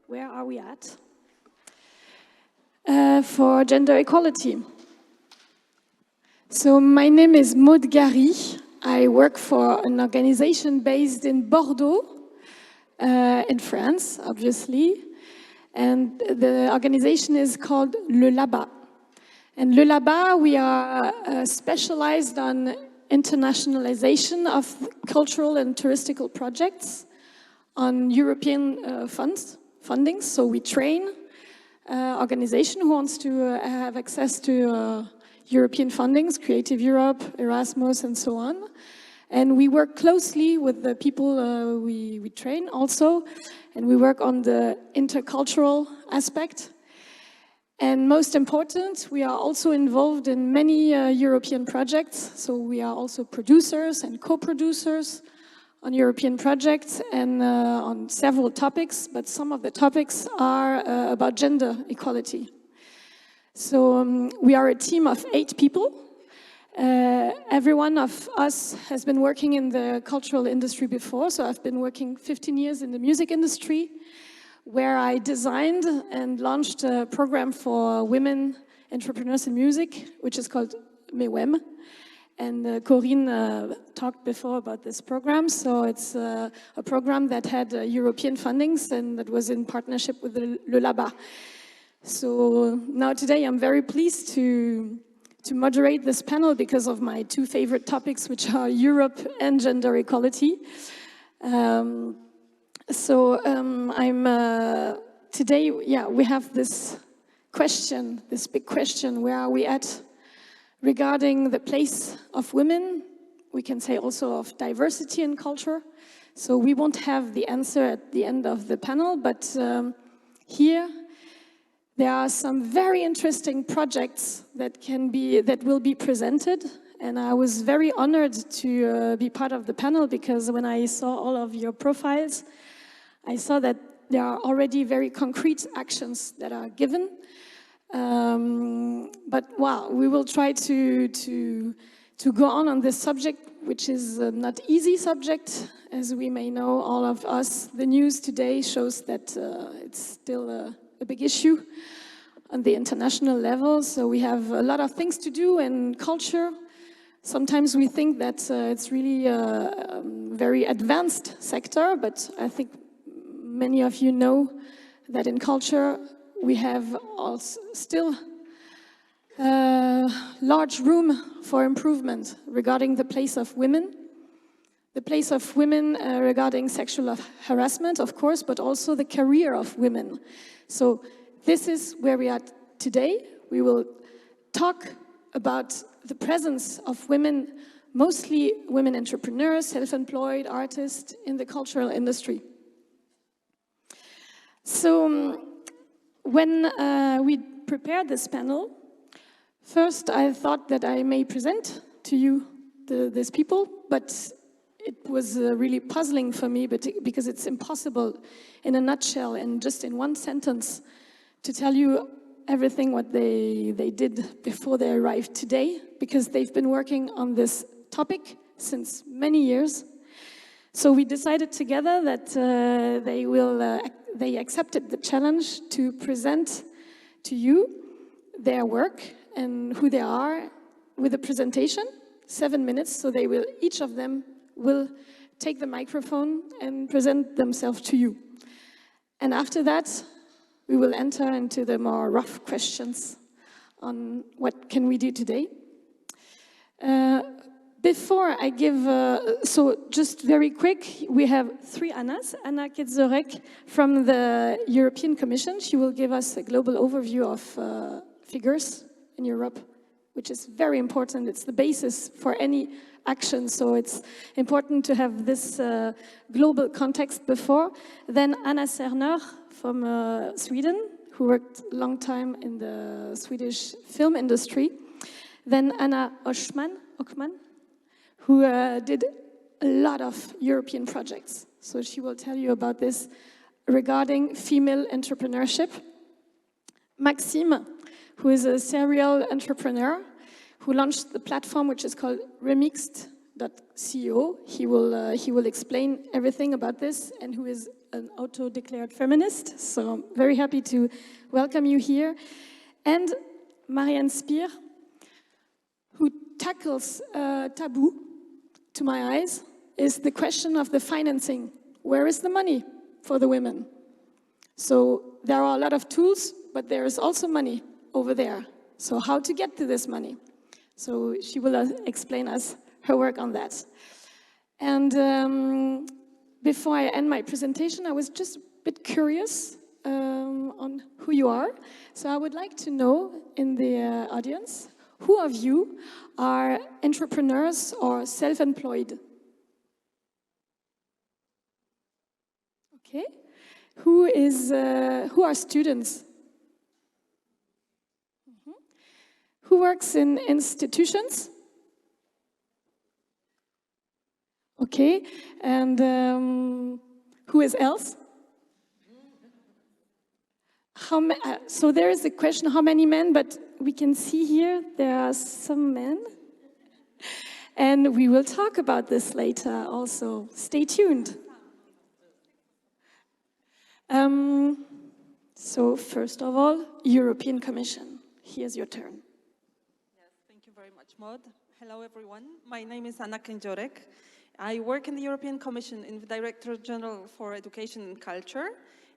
where are we at? For gender equality. So my name is Maud Gary. I work for an organization based in Bordeaux, in France, obviously. And the organization is called Le Là-bas. And Le Là-bas, we are specialized on internationalization of cultural and touristical projects on European funding. So we train organization who wants to have access to European fundings, Creative Europe, Erasmus, and so on. And we work closely with the people we train also, and we work on the intercultural aspect. And most important, we are also involved in many European projects. So we are also producers and co-producers on European projects and on several topics, but some of the topics are about gender equality. So we are a team of 8 people. Every one of us has been working in the cultural industry before, so I've been working 15 years in the music industry, where I designed and launched a program for women entrepreneurs in music, which is called MEWEM. And Corinne talked before about this program. So it's a program that had European fundings and that was in partnership with Le Là-bas. So now today I'm very pleased to moderate this panel because of my 2 favorite topics, which are Europe and gender equality. Today, we have this question, this big question, where are we at regarding the place of women? We can say also of diversity in culture. So we won't have the answer at the end of the panel, but here there are some very interesting projects that will be presented. And I was very honored to be part of the panel because when I saw all of your profiles, I saw that there are already very concrete actions that are given. But wow, we will try to go on this subject, which is not easy subject. As we may know, all of us, the news today shows that it's still a big issue on the international level. So we have a lot of things to do in culture. Sometimes we think that it's really a very advanced sector, but I think many of you know that in culture we have also still large room for improvement regarding the place of women. The place of women regarding sexual harassment, of course, but also the career of women. So this is where we are today. We will talk about the presence of women, mostly women entrepreneurs, self-employed, artists in the cultural industry. So when we prepared this panel, first I thought that I may present to you these people, but it was really puzzling for me because it's impossible in a nutshell and just in one sentence to tell you everything what they did before they arrived today, because they've been working on this topic since many years. So we decided together that they accepted the challenge to present to you their work and who they are with a presentation, 7 minutes. So each of them will take the microphone and present themselves to you. And after that, we will enter into the more rough questions on what can we do today. Before I give, so just very quick, we have 3 Annas. Anna Kedziorek from the European Commission. She will give us a global overview of figures in Europe, which is very important. It's the basis for any action, so it's important to have this global context before. Then Anna Serner from Sweden, who worked a long time in the Swedish film industry. Then Anna Ockman, who did a lot of European projects. So she will tell you about this regarding female entrepreneurship. Maxime, who is a serial entrepreneur, who launched the platform which is called remixed.co. He will explain everything about this, and who is an auto-declared feminist, so I'm very happy to welcome you here. And Marianne Speer, who tackles a taboo, to my eyes, is the question of the financing. Where is the money for the women? So there are a lot of tools, but there is also money over there. So how to get to this money? So she will explain us her work on that. And before I end my presentation, I was just a bit curious on who you are. So I would like to know in the audience, who of you are entrepreneurs or self-employed? Okay. Who are students? Who works in institutions? Okay. And who is else? So there is a question, how many men? But we can see here, there are some men. And we will talk about this later also. Stay tuned. So first of all, European Commission. Here's your turn. Yes, thank you very much, Maud. Hello, everyone. My name is Anna Kedziorek. I work in the European Commission in the Directorate General for Education and Culture,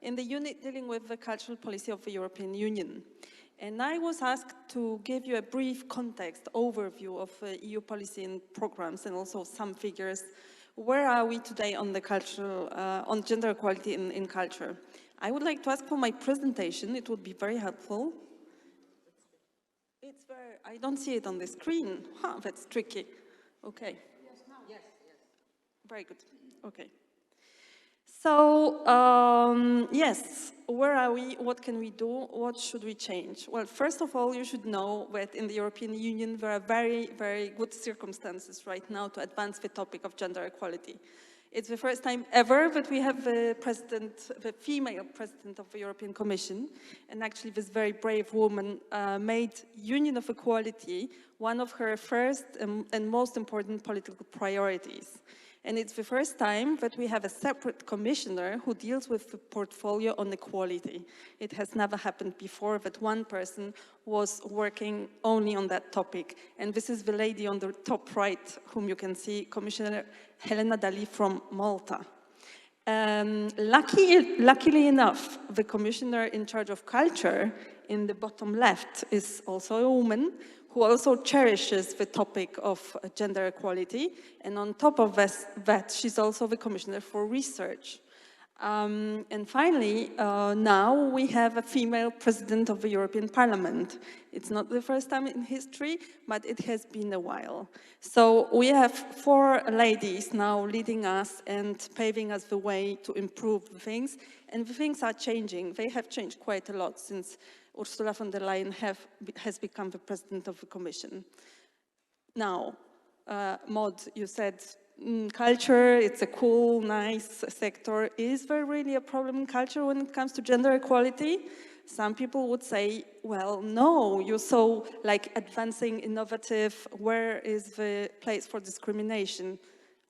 in the unit dealing with the cultural policy of the European Union. And I was asked to give you a brief context overview of EU policy and programs, and also some figures. Where are we today on the cultural, on gender equality in culture? I would like to ask for my presentation. It would be very helpful. It's very, I don't see it on the screen. Huh, that's tricky. Okay. Yes, now. Yes, yes. Very good. Okay. So, yes, where are we? What can we do? What should we change? Well, first of all, you should know that in the European Union, there are very, very good circumstances right now to advance the topic of gender equality. It's the first time ever that we have the female president of the European Commission, and actually this very brave woman made Union of Equality one of her first and most important political priorities. And it's the first time that we have a separate commissioner who deals with the portfolio on equality. It has never happened before that one person was working only on that topic. And this is the lady on the top right, whom you can see, Commissioner Helena Dalli from Malta. Luckily enough, the commissioner in charge of culture in the bottom left is also a woman who also cherishes the topic of gender equality. And on top of that, she's also the commissioner for research. And finally, now we have a female president of the European Parliament. It's not the first time in history, but it has been a while. So we have 4 ladies now leading us and paving us the way to improve things. And the things are changing. They have changed quite a lot since Ursula von der Leyen has become the president of the Commission. Now, Maud, you said culture, it's a cool, nice sector. Is there really a problem in culture when it comes to gender equality? Some people would say, well, no, you're so like advancing, innovative, where is the place for discrimination?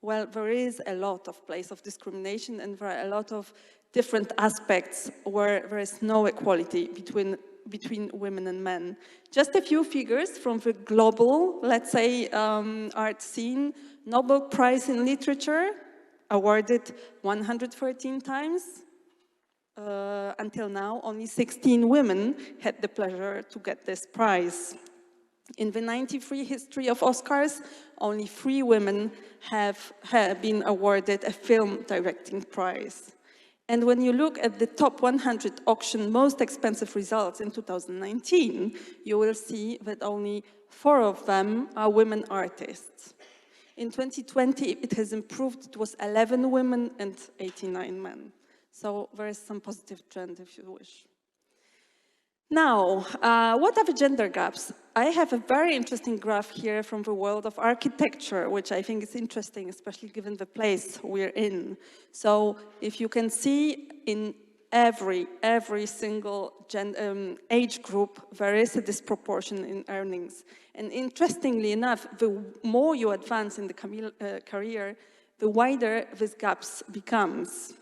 Well, there is a lot of place of discrimination, and there are a lot of different aspects where there is no equality between women and men. Just a few figures from the global, let's say, art scene. Nobel Prize in Literature, awarded 113 times. Until now, only 16 women had the pleasure to get this prize. In the 93 history of Oscars, only 3 women have been awarded a film directing prize. And when you look at the top 100 auction most expensive results in 2019, you will see that only 4 of them are women artists. In 2020, it has improved. It was 11 women and 89 men. So there is some positive trend, if you wish. Now, what are the gender gaps? I have a very interesting graph here from the world of architecture, which I think is interesting, especially given the place we're in. So if you can see in every single age group, there is a disproportion in earnings. And interestingly enough, the more you advance in the career, the wider these gaps becomes.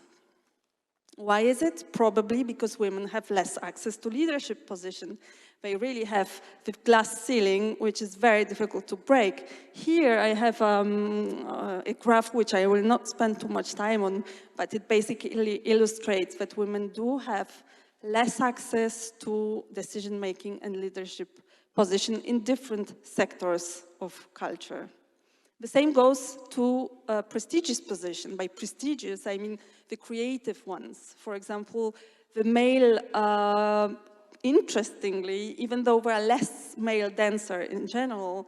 Why is it? Probably because women have less access to leadership positions. They really have the glass ceiling, which is very difficult to break. Here I have a graph which I will not spend too much time on, but it basically illustrates that women do have less access to decision-making and leadership position in different sectors of culture. The same goes to prestigious position. By prestigious, I mean the creative ones. For example, the male, interestingly, even though there are less male dancers in general,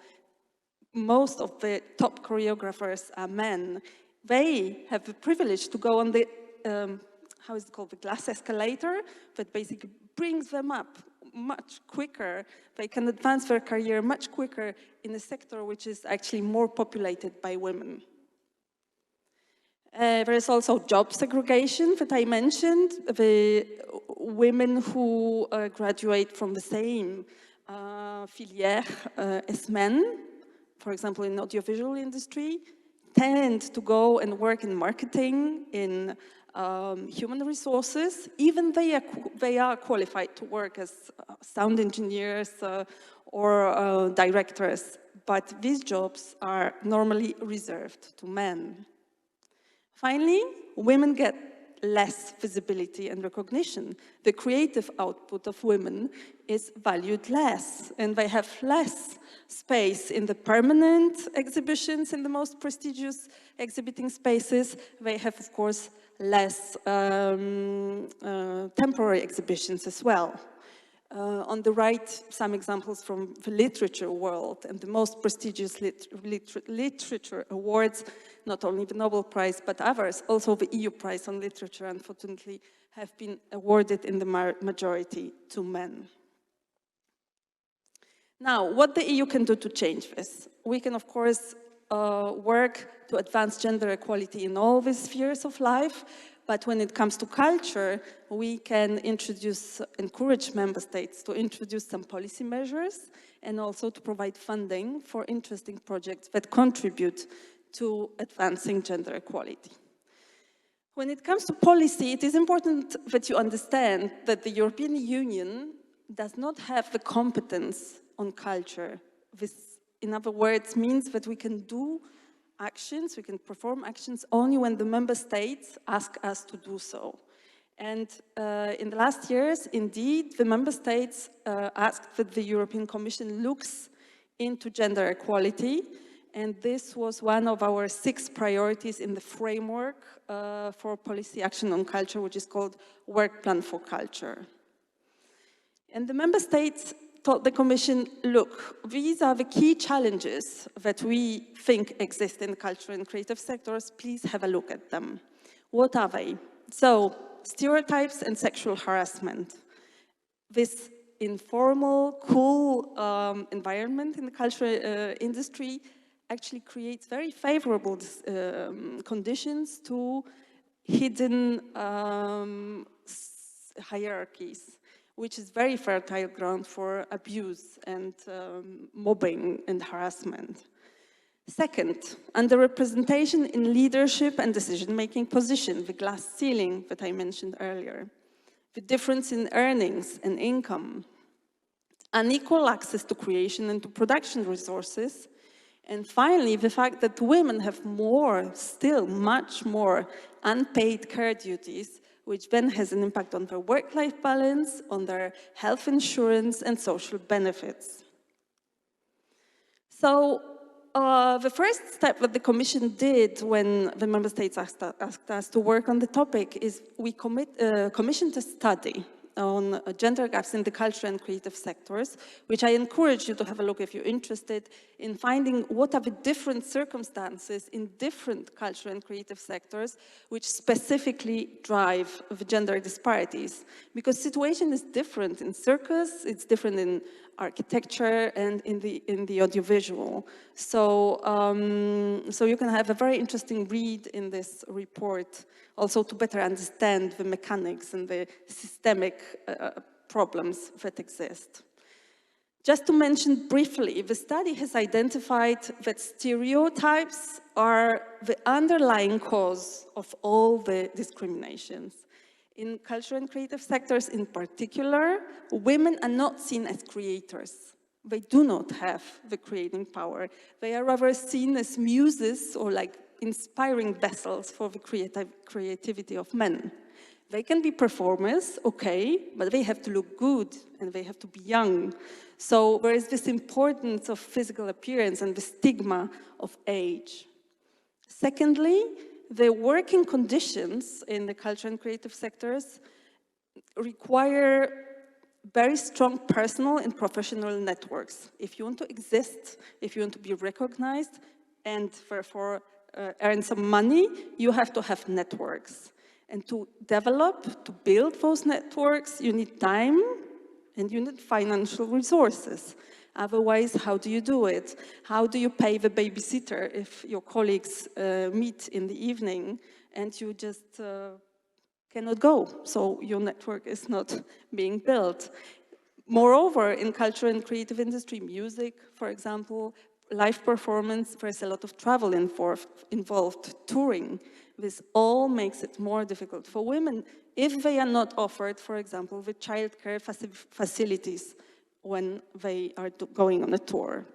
most of the top choreographers are men. They have the privilege to go on the, how is it called, the glass escalator that basically brings them up much quicker. They can advance their career much quicker in a sector which is actually more populated by women. There is also job segregation that I mentioned. The women who graduate from the same filière as men, for example, in audiovisual industry, tend to go and work in marketing, in human resources, even they are qualified to work as sound engineers or directors, but these jobs are normally reserved to men. Finally, women get less visibility and recognition. The creative output of women is valued less, and they have less space in the permanent exhibitions in the most prestigious exhibiting spaces. They have, of course, less temporary exhibitions as well. On the right, some examples from the literature world and the most prestigious literature awards, not only the Nobel Prize, but others, also the EU Prize on Literature, unfortunately, have been awarded in the majority to men. Now, what the EU can do to change this? We can, of course, work to advance gender equality in all the spheres of life, but when it comes to culture, we can encourage member states to introduce some policy measures and also to provide funding for interesting projects that contribute to advancing gender equality. When it comes to policy, it is important that you understand that the European Union does not have the competence on culture. This, in other words, means that we can do actions, we can perform actions only when the member states ask us to do so. And in the last years, indeed, the member states asked that the European Commission looks into gender equality, and this was one of our 6 priorities in the framework for policy action on culture, which is called Work Plan for Culture. And the member states told the Commission, look, these are the key challenges that we think exist in the cultural and creative sectors. Please have a look at them. What are they? So, stereotypes and sexual harassment. This informal, cool environment in the cultural industry actually creates very favorable conditions to hidden hierarchies, which is very fertile ground for abuse and mobbing and harassment. Second, underrepresentation in leadership and decision-making position, the glass ceiling that I mentioned earlier. The difference in earnings and income. Unequal access to creation and to production resources. And finally, the fact that women have more, still much more, unpaid care duties, which then has an impact on their work-life balance, on their health insurance and social benefits. So the first step that the Commission did when the Member States asked us to work on the topic is we commissioned a study on gender gaps in the cultural and creative sectors, which I encourage you to have a look if you're interested in finding what are the different circumstances in different cultural and creative sectors which specifically drive the gender disparities. Because situation is different in circus, it's different in architecture and in the audiovisual. So, so you can have a very interesting read in this report, also to better understand the mechanics and the systemic problems that exist. Just to mention briefly, the study has identified that stereotypes are the underlying cause of all the discriminations. In cultural and creative sectors in particular, women are not seen as creators. They do not have the creating power. They are rather seen as muses or like inspiring vessels for the creativity of men. They can be performers, okay, but they have to look good and they have to be young. So there is this importance of physical appearance and the stigma of age. Secondly, the working conditions in the cultural and creative sectors require very strong personal and professional networks. If you want to exist, if you want to be recognized, and therefore earn some money, you have to have networks. And to develop, to build those networks, you need time and you need financial resources. Otherwise, how do you do it? How do you pay the babysitter if your colleagues meet in the evening and you just cannot go? So your network is not being built. Moreover, in cultural and creative industry, music, for example, live performance, there's a lot of travel involved, touring. This all makes it more difficult for women if they are not offered, for example, the childcare facilities when they are going on a tour.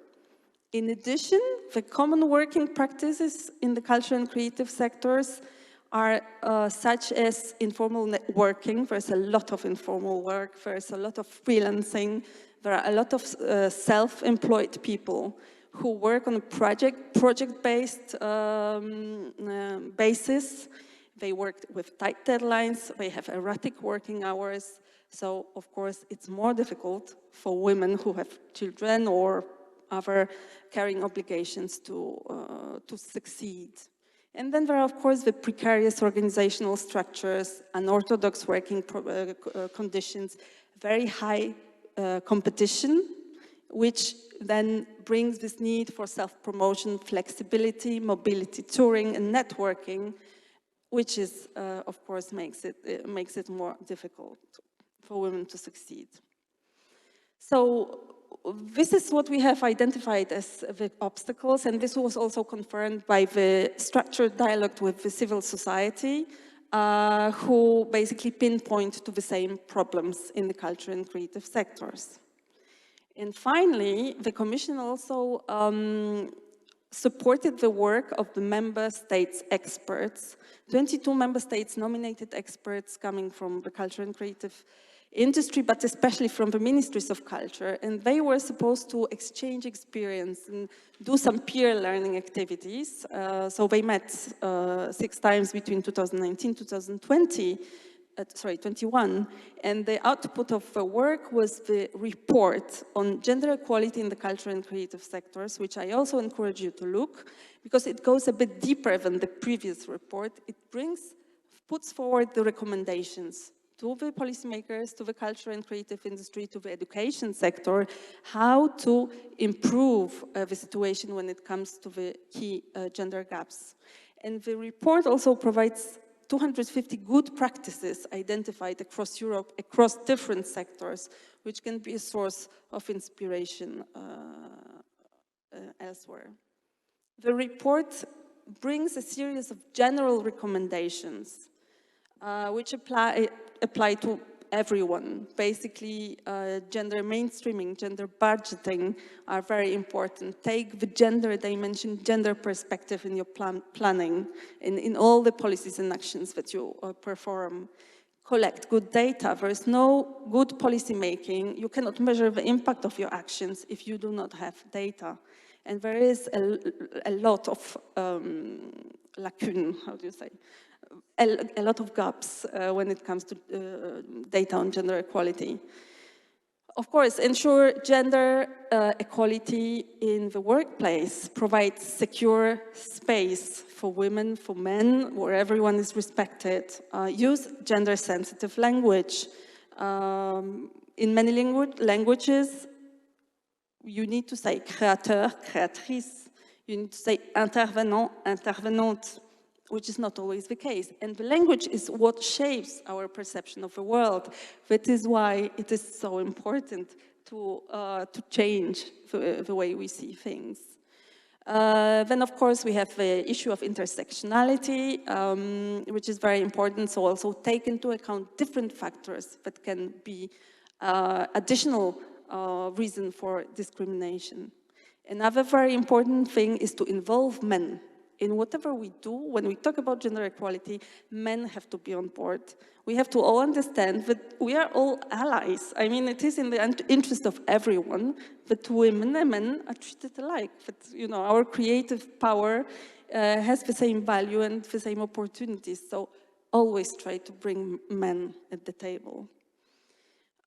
In addition, the common working practices in the cultural and creative sectors are such as informal networking. There's a lot of informal work, there's a lot of freelancing, there are a lot of self-employed people who work on a project-based basis. They work with tight deadlines, they have erratic working hours, so of course it's more difficult for women who have children or other caring obligations to succeed. And then there are, of course, the precarious organizational structures, unorthodox working conditions, very high competition, which then brings this need for self-promotion, flexibility, mobility, touring, and networking, which is, of course, makes it more difficult for women to succeed. So this is what we have identified as the obstacles, and this was also confirmed by the structured dialogue with the civil society, who basically pinpoint to the same problems in the cultural and creative sectors. And finally, the Commission also supported the work of the member states' experts. 22 member states nominated experts coming from the cultural and creative industry, but especially from the ministries of culture, and they were supposed to exchange experience and do some peer learning activities. So they met 6 times between 2019 and 2021, and the output of the work was the report on gender equality in the cultural and creative sectors, which I also encourage you to look, because it goes a bit deeper than the previous report. It puts forward the recommendations to the policymakers, to the cultural and creative industry, to the education sector, how to improve the situation when it comes to the key gender gaps. And the report also provides 250 good practices identified across Europe, across different sectors, which can be a source of inspiration elsewhere. The report brings a series of general recommendations which apply to everyone. Basically, gender mainstreaming, gender budgeting are very important. Take the gender dimension, gender perspective in your planning, in all the policies and actions that you perform. Collect good data. There is no good policy making. You cannot measure the impact of your actions if you do not have data. And there is a lot of lacunes, how do you say? A lot of gaps when it comes to data on gender equality. Of course, ensure gender equality in the workplace, provide secure space for women, for men, where everyone is respected. Use gender-sensitive language. In many languages, you need to say créateur, créatrice. You need to say intervenant, intervenante, which is not always the case. And the language is what shapes our perception of the world. That is why it is so important to change the way we see things. Then, of course, we have the issue of intersectionality, which is very important. So also take into account different factors that can be additional reason for discrimination. Another very important thing is to involve men. In whatever we do, when we talk about gender equality, men have to be on board. We have to all understand that we are all allies. I mean, it is in the interest of everyone that women and men are treated alike. That, you know, our creative power has the same value and the same opportunities. So always try to bring men at the table.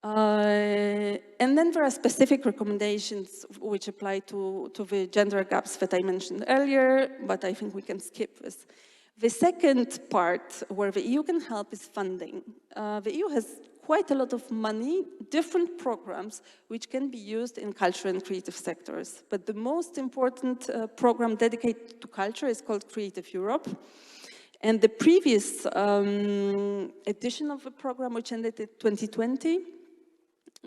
And then there are specific recommendations which apply to the gender gaps that I mentioned earlier, but I think we can skip this. The second part where the EU can help is funding. The EU has quite a lot of money, different programs which can be used in culture and creative sectors. But the most important program dedicated to culture is called Creative Europe. And the previous edition of the program, which ended in 2020,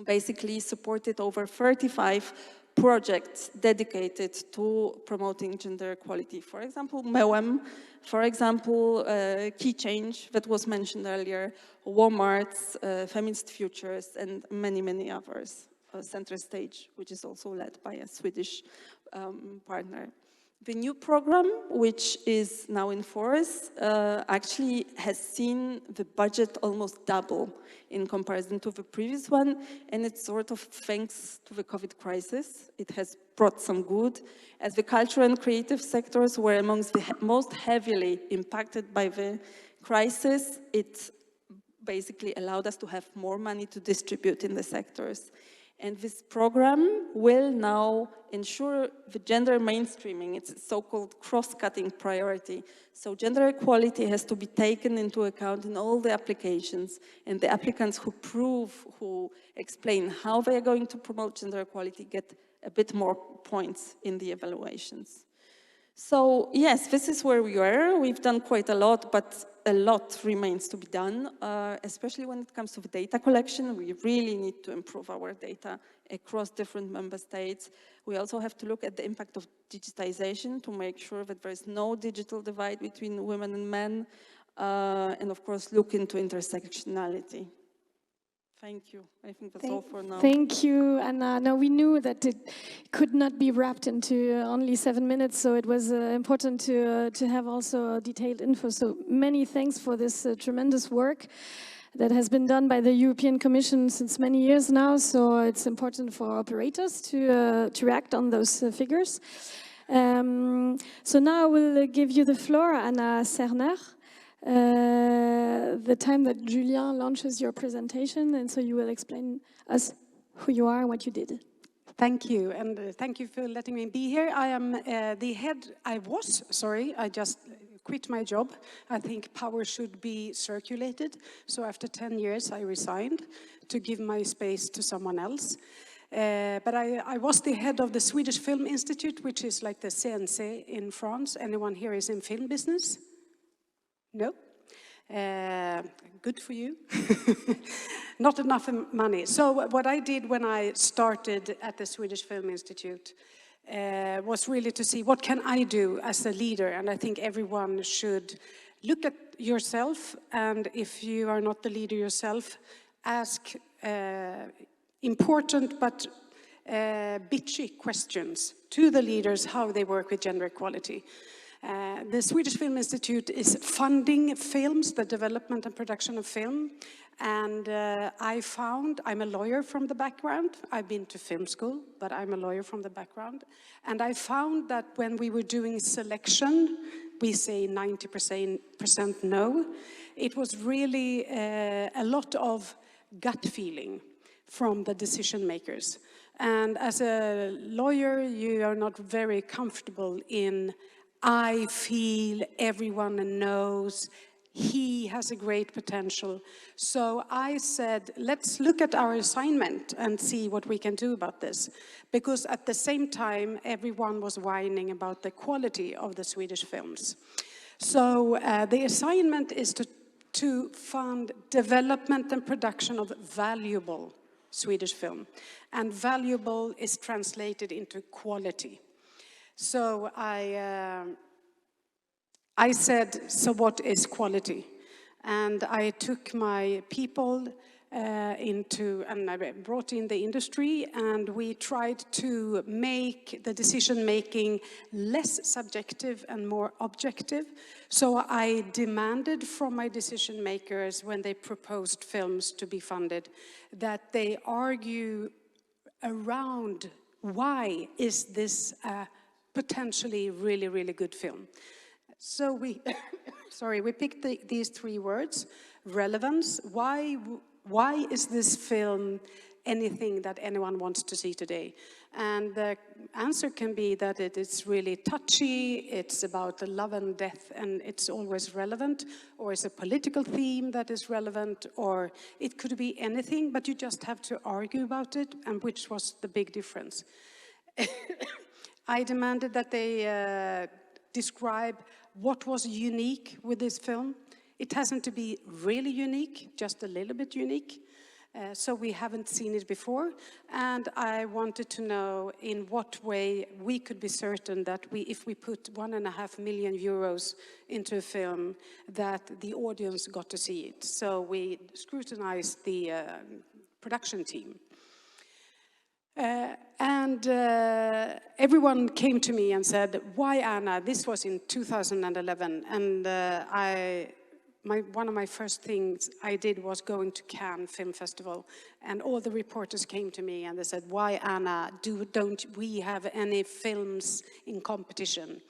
basically supported over 35 projects dedicated to promoting gender equality. For example, MEWEM, for example, Key Change that was mentioned earlier, Walmart's, Feminist Futures, and many, many others. Center Stage, which is also led by a Swedish partner. The new program, which is now in force, actually has seen the budget almost double in comparison to the previous one, and it's sort of thanks to the COVID crisis. It has brought some good, as the cultural and creative sectors were amongst the most heavily impacted by the crisis. It basically allowed us to have more money to distribute in the sectors. And this program will now ensure the gender mainstreaming. It's a so-called cross-cutting priority. So gender equality has to be taken into account in all the applications, and the applicants who explain how they are going to promote gender equality get a bit more points in the evaluations. So yes, this is where we are. We've done quite a lot, but a lot remains to be done, especially when it comes to the data collection. We really need to improve our data across different member states. We also have to look at the impact of digitization to make sure that there is no digital divide between women and men, and of course look into intersectionality. Thank you. I think that's all for now. Thank you, Anna. Now, we knew that it could not be wrapped into only 7 minutes, so it was important to have also detailed info. So many thanks for this tremendous work that has been done by the European Commission since many years now. So it's important for operators to act on those figures. So now I will give you the floor, Anna Serner. The time that Julien launches your presentation, and so you will explain us who you are and what you did. Thank you, and thank you for letting me be here. I am I just quit my job. I think power should be circulated. So after 10 years, I resigned to give my space to someone else. But I was the head of the Swedish Film Institute, which is like the CNC in France. Anyone here is in film business? No? Good for you. Not enough money. So what I did when I started at the Swedish Film Institute was really to see what can I do as a leader. And I think everyone should look at yourself, and if you are not the leader yourself, ask important but bitchy questions to the leaders how they work with gender equality. The Swedish Film Institute is funding films, the development and production of film. And I'm a lawyer from the background. I've been to film school, but I'm a lawyer from the background. And I found that when we were doing selection, we say 90% no. It was really a lot of gut feeling from the decision makers. And as a lawyer, you are not very comfortable in I feel, everyone knows, he has a great potential. So I said, let's look at our assignment and see what we can do about this. Because at the same time, everyone was whining about the quality of the Swedish films. So the assignment is to fund development and production of valuable Swedish film. And valuable is translated into quality. So I said, so what is quality? And I took my people and I brought in the industry, and we tried to make the decision-making less subjective and more objective. So I demanded from my decision makers, when they proposed films to be funded, that they argue around why is this a potentially really, really good film. So we, we picked these 3 words: relevance, why is this film anything that anyone wants to see today? And the answer can be that it is really touchy, it's about the love and death, and it's always relevant, or it's a political theme that is relevant, or it could be anything, but you just have to argue about it, and which was the big difference. I demanded that they describe what was unique with this film. It hasn't to be really unique, just a little bit unique. So we haven't seen it before. And I wanted to know in what way we could be certain that if we put 1.5 million euros into a film, that the audience got to see it. So we scrutinized the production team. Everyone came to me and said, why Anna? This was in 2011. And one of my first things I did was going to Cannes Film Festival, and all the reporters came to me and they said, why Anna, don't we have any films in competition?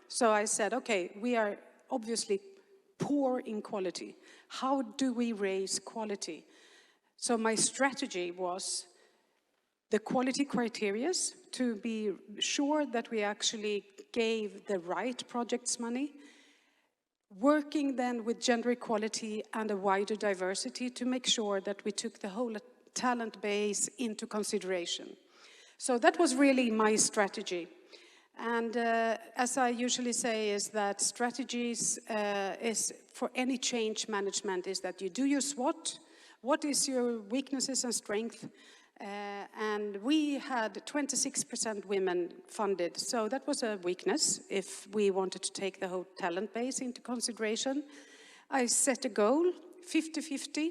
So I said, okay, we are obviously poor in quality. How do we raise quality? So my strategy was the quality criteria, to be sure that we actually gave the right projects money, working then with gender equality and a wider diversity to make sure that we took the whole talent base into consideration. So that was really my strategy. And as I usually say, is that strategies is for any change management is that you do your SWOT. What is your weaknesses and strength? And we had 26% women funded, so that was a weakness if we wanted to take the whole talent base into consideration. I set a goal, 50-50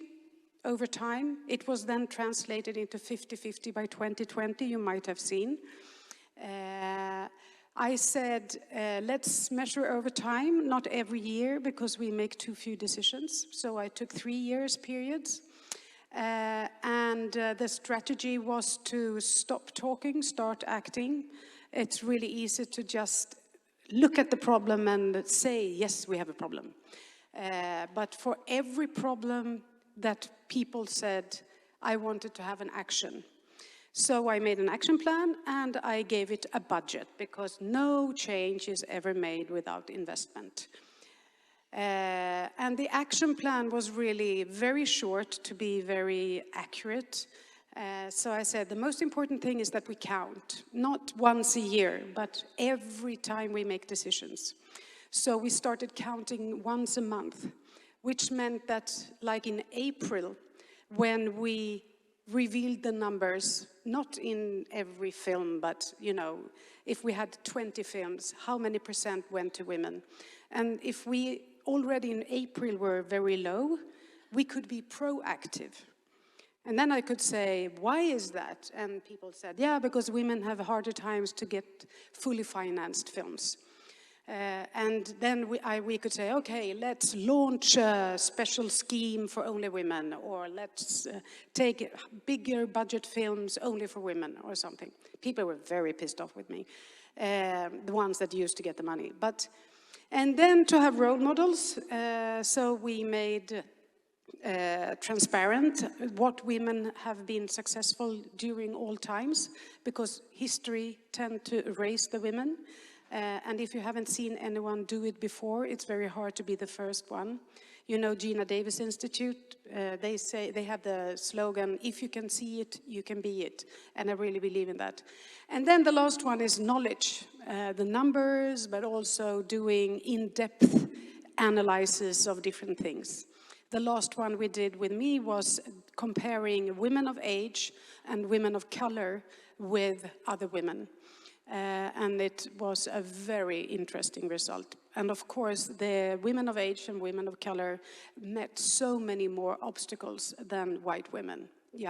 over time. It was then translated into 50-50 by 2020, you might have seen. I said, let's measure over time, not every year, because we make too few decisions. So I took 3 years periods. The strategy was to stop talking, start acting. It's really easy to just look at the problem and say, yes, we have a problem. But for every problem that people said, I wanted to have an action. So I made an action plan and I gave it a budget, because no change is ever made without investment. And the action plan was really very short to be very accurate. So I said the most important thing is that we count, not once a year, but every time we make decisions. So we started counting once a month, which meant that like in April, when we revealed the numbers, not in every film, but you know, if we had 20 films, how many % went to women? And if we already in April were very low, we could be proactive. And then I could say, why is that? And people said, yeah, because women have harder times to get fully financed films. And then we could say, okay, let's launch a special scheme for only women, or let's take bigger budget films only for women, or something. People were very pissed off with me, the ones that used to get the money. And then to have role models, so we made transparent what women have been successful during all times, because history tends to erase the women. And if you haven't seen anyone do it before, it's very hard to be the first one. You know, Gina Davis Institute, they have the slogan, if you can see it, you can be it. And I really believe in that. And then the last one is knowledge, the numbers, but also doing in-depth analysis of different things. The last one we did with me was comparing women of age and women of color with other women. and it was a very interesting result. And of course, the women of age and women of color met so many more obstacles than white women,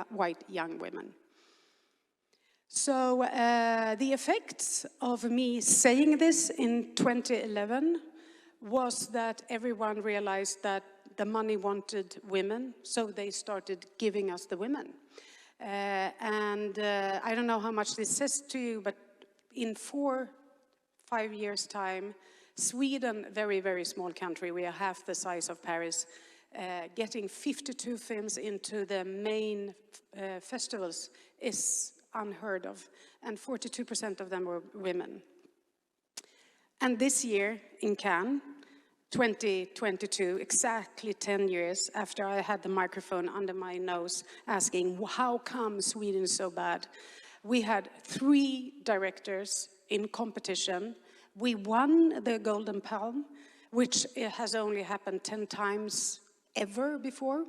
white young women. So the effects of me saying this in 2011 was that everyone realized that the money wanted women, so they started giving us the women. I don't know how much this says to you, but in 4-5 years' time, Sweden, very, very small country, we are half the size of Paris, getting 52 films into the main festivals is unheard of, and 42% of them were women. And this year in Cannes, 2022, exactly 10 years after I had the microphone under my nose asking, how come Sweden is so bad? We had 3 directors in competition. We won the Golden Palm, which has only happened 10 times ever before.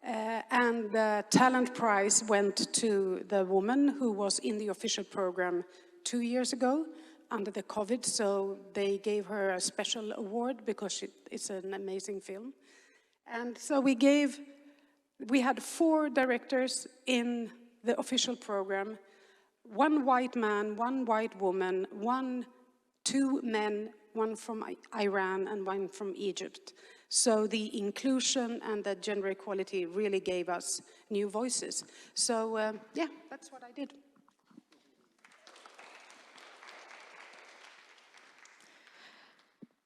And the talent prize went to the woman who was in the official program 2 years ago under the COVID, so they gave her a special award because it's an amazing film. And so we had 4 directors in the official program, 1 white man, 1 white woman, 2 men, 1 from Iran and 1 from Egypt. So the inclusion and the gender equality really gave us new voices. So yeah, that's what I did.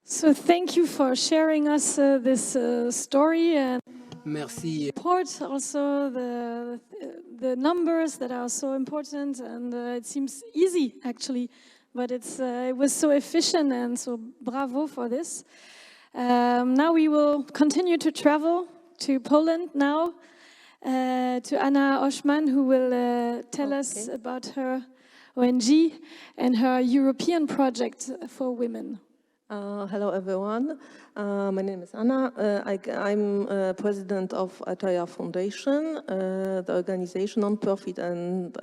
So thank you for sharing us this story and Merci. report also the numbers that are so important, and it seems easy actually, but it was so efficient, and so bravo for this. Now we will continue to travel to Poland now, to Anna Oshman, who will tell us about her ONG and her European project for women. Hello everyone, my name is Anna. I'm president of ARTeria Foundation, the organization, non-profit and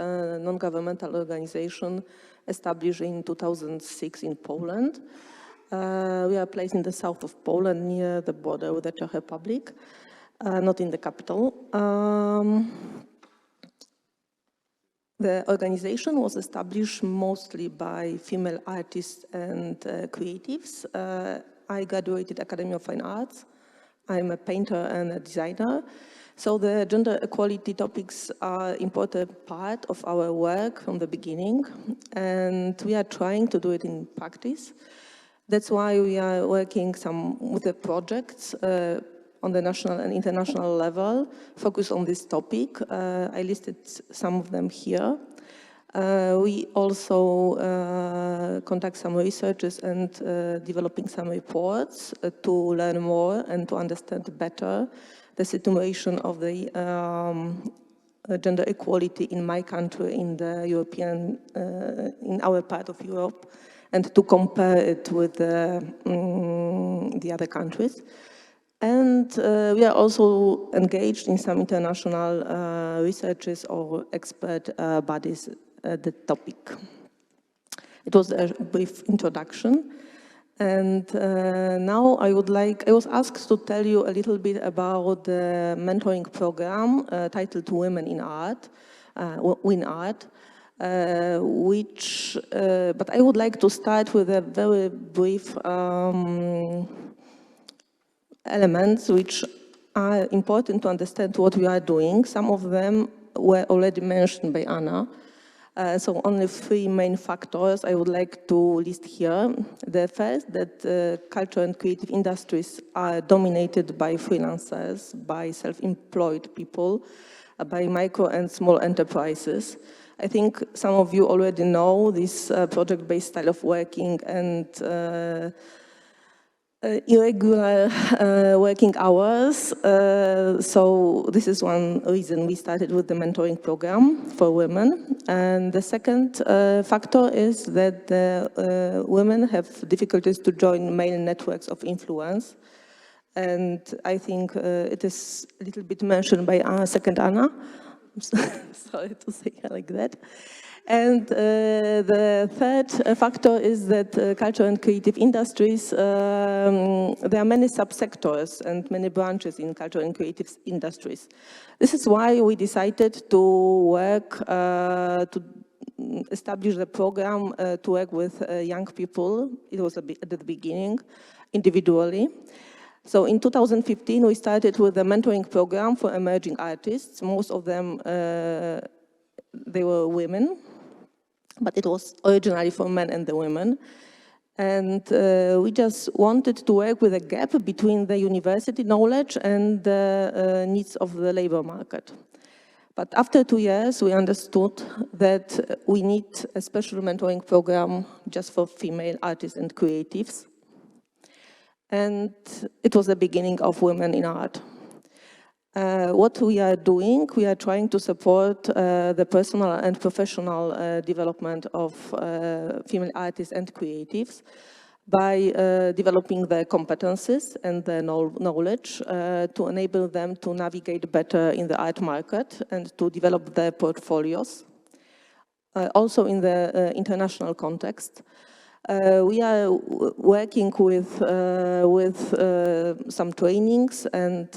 non-governmental organization established in 2006 in Poland. We are placed in the south of Poland near the border with the Czech Republic, not in the capital. The organization was established mostly by female artists and creatives. I graduated Academy of Fine Arts. I'm a painter and a designer. So the gender equality topics are an important part of our work from the beginning, and we are trying to do it in practice. That's why we are working with the projects on the national and international level, focus on this topic. I listed some of them here. We also conduct some researches and developing some reports to learn more and to understand better the situation of the gender equality in my country, in the European, in our part of Europe, and to compare it with the other countries. And we are also engaged in some international researches or expert bodies at the topic. It was a brief introduction. And now I was asked to tell you a little bit about the mentoring program titled Women in Art, Win Art, but I would like to start with a very brief elements which are important to understand what we are doing. Some of them were already mentioned by Anna. So only 3 main factors I would like to list here. The first, that culture and creative industries are dominated by freelancers, by self-employed people, by micro and small enterprises. I think some of you already know this project-based style of working and irregular working hours. So this is one reason we started with the mentoring program for women. And the second factor is that the women have difficulties to join male networks of influence. And I think it is a little bit mentioned by our second Anna. sorry to say it like that. And the third factor is that cultural and creative industries, there are many subsectors and many branches in cultural and creative industries. This is why we decided to work, to establish the program to work with young people. It was at the beginning, individually. So in 2015, we started with a mentoring program for emerging artists. Most of them, they were women, but it was originally for men and the women. And we just wanted to work with a gap between the university knowledge and the needs of the labor market. But after 2 years, we understood that we need a special mentoring program just for female artists and creatives. And it was the beginning of Women in Art. What we are doing, we are trying to support the personal and professional development of female artists and creatives by developing their competencies and their knowledge to enable them to navigate better in the art market and to develop their portfolios. Also in the international context. We are working with some trainings and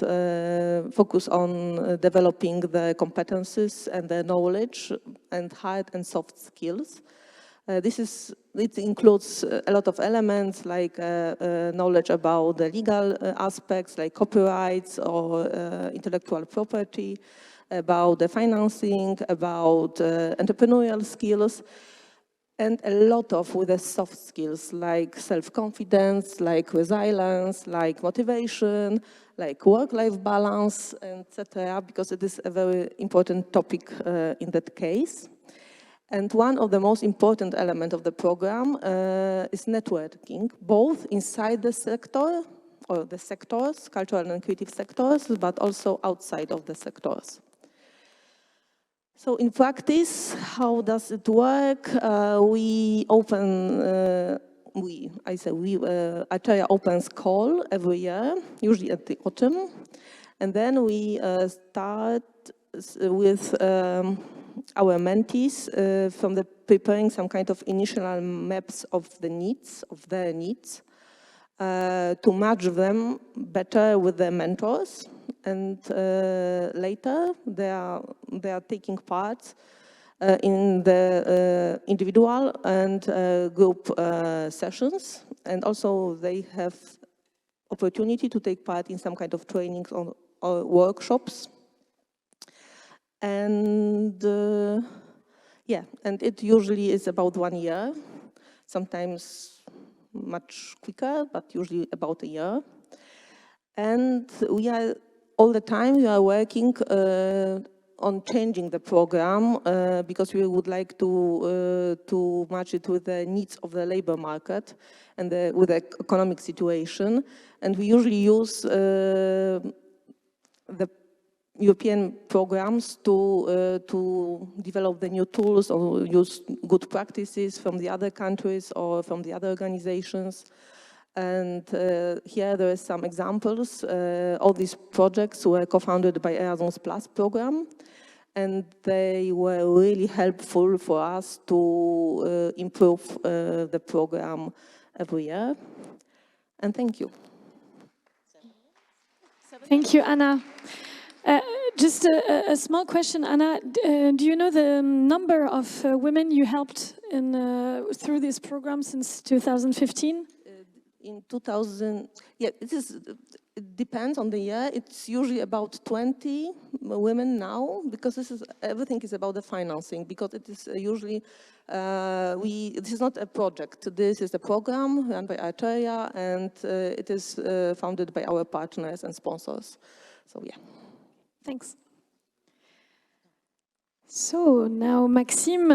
focus on developing the competencies and the knowledge and hard and soft skills. It includes a lot of elements like knowledge about the legal aspects like copyrights or intellectual property, about the financing, about entrepreneurial skills. And a lot of with the soft skills like self-confidence, like resilience, like motivation, like work-life balance, etc., because it is a very important topic in that case. And one of the most important elements of the program is networking, both inside the sector, or the sectors, cultural and creative sectors, but also outside of the sectors. So in practice, how does it work? ARTeria opens call every year, usually at the autumn. And then we start with our mentees from the preparing some kind of initial maps of the needs, of their needs, to match them better with their mentors. And later, they are taking part in the individual and group sessions. And also, they have opportunity to take part in some kind of trainings or workshops. And and it usually is about 1 year, sometimes much quicker, but usually about a year. And we are all the time we are working on changing the program because we would like to match it with the needs of the labor market and with the economic situation. And we usually use the European programs to develop the new tools or use good practices from the other countries or from the other organizations. And here there are some examples. All these projects were co-founded by Erasmus Plus program, and they were really helpful for us to improve the program every year. And thank you. Thank you, Anna. Just a small question, Anna. Do you know the number of women you helped through this program since 2015? In 2000, it depends on the year. It's usually about 20 women now, because everything is about the financing, because it is usually, this is not a project. This is a program run by ARTeria, and it is founded by our partners and sponsors. So, yeah. Thanks. So now Maxime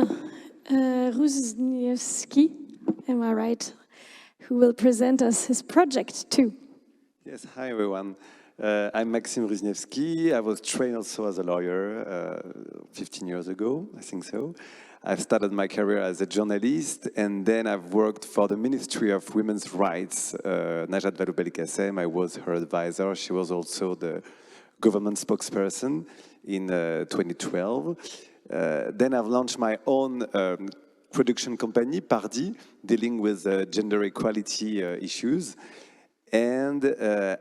Rusniewski, am I right? Who will present us his project too. Yes, hi everyone. I'm Maxime Rusniewski. I was trained also as a lawyer 15 years ago, I think so. I've started my career as a journalist, and then I've worked for the Ministry of Women's Rights. Najat Vallaud-Belkacem, I was her advisor. She was also the government spokesperson in 2012. Then I've launched my own production company, Party, dealing with gender equality issues. And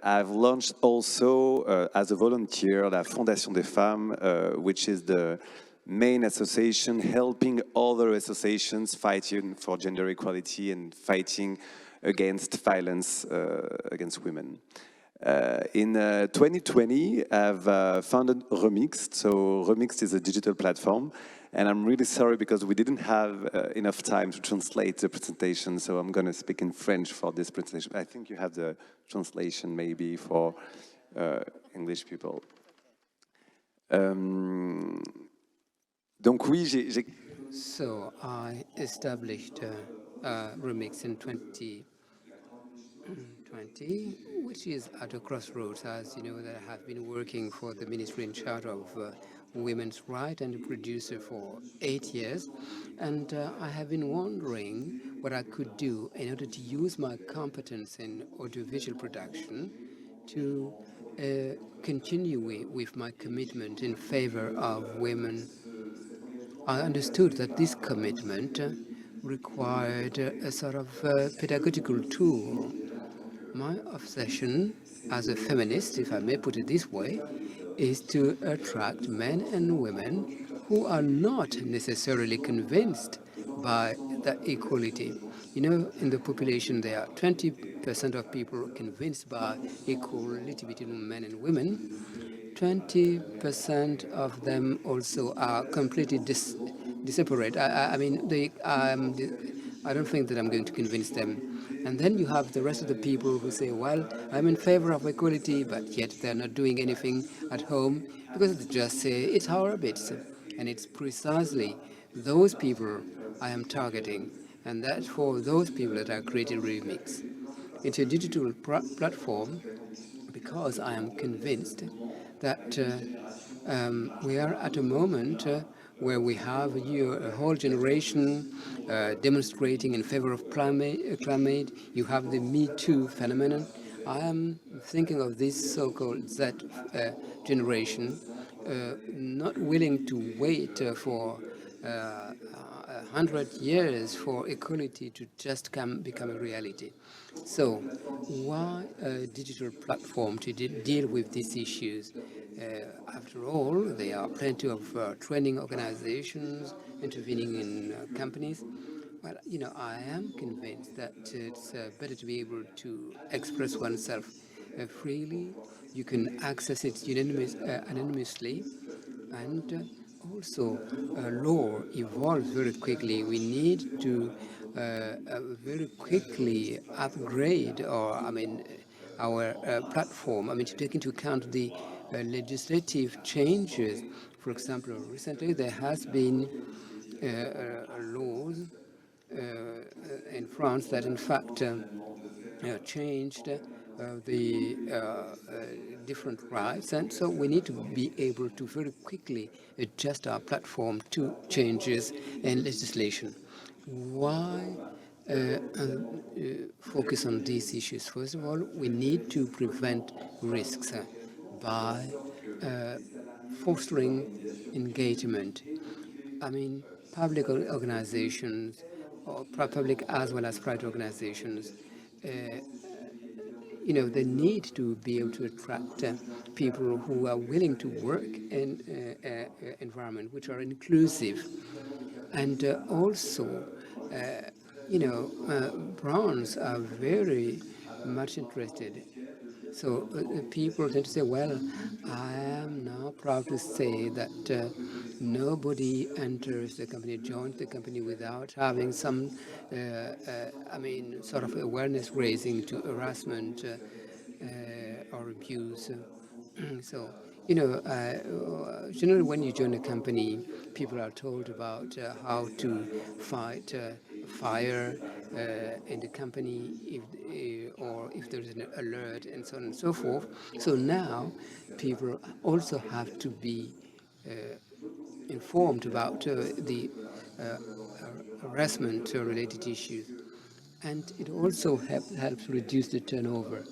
I've launched also, as a volunteer, la Fondation des femmes, which is the main association helping other associations fighting for gender equality and fighting against violence against women. In 2020, I've founded Remixed. So Remixed is a digital platform. And I'm really sorry because we didn't have enough time to translate the presentation. So I'm going to speak in French for this presentation. I think you have the translation maybe for English people. Donc oui, j'ai... So I established Remix in 2020, which is at a crossroads, as you know, that I have been working for the ministry in charge of women's rights and a producer for 8 years. And I have been wondering what I could do in order to use my competence in audiovisual production to continue with my commitment in favor of women. I understood that this commitment required a sort of pedagogical tool. My obsession as a feminist, if I may put it this way, is to attract men and women who are not necessarily convinced by that equality. You know, in the population, there are 20% of people convinced by equality between men and women. 20% of them also are completely disparate. I don't think that I'm going to convince them. And then you have the rest of the people who say, well, I'm in favor of equality, but yet they're not doing anything at home because they just say it's our bits. And it's precisely those people I am targeting. And that's for those people that I created Remix. It's a digital platform because I am convinced that we are at a moment where we have a whole generation demonstrating in favor of climate. You have the Me Too phenomenon. I am thinking of this so-called Z generation, not willing to wait for 100 years for equality to just become a reality. So why a digital platform to deal with these issues? After all, there are plenty of training organizations intervening in companies. Well, you know, I am convinced that it's better to be able to express oneself freely. You can access it anonymously, and also law evolves very quickly. We need to very quickly upgrade our platform. To take into account the legislative changes. For example, recently there has been laws in France that in fact changed the different rights, and so we need to be able to very quickly adjust our platform to changes in legislation. Why focus on these issues? First of all, we need to prevent risks by fostering engagement. Public organizations, or public as well as private organizations, they need to be able to attract people who are willing to work in environment which are inclusive. And also, brands are very much interested. So people tend to say, well, I am now proud to say that nobody enters the company, joins the company without having some, sort of awareness raising to harassment or abuse. So, generally when you join a company, people are told about how to fight fire in the company, or if there is an alert, and so on and so forth. So now people also have to be informed about the harassment-related issues, and it also helps reduce the turnover.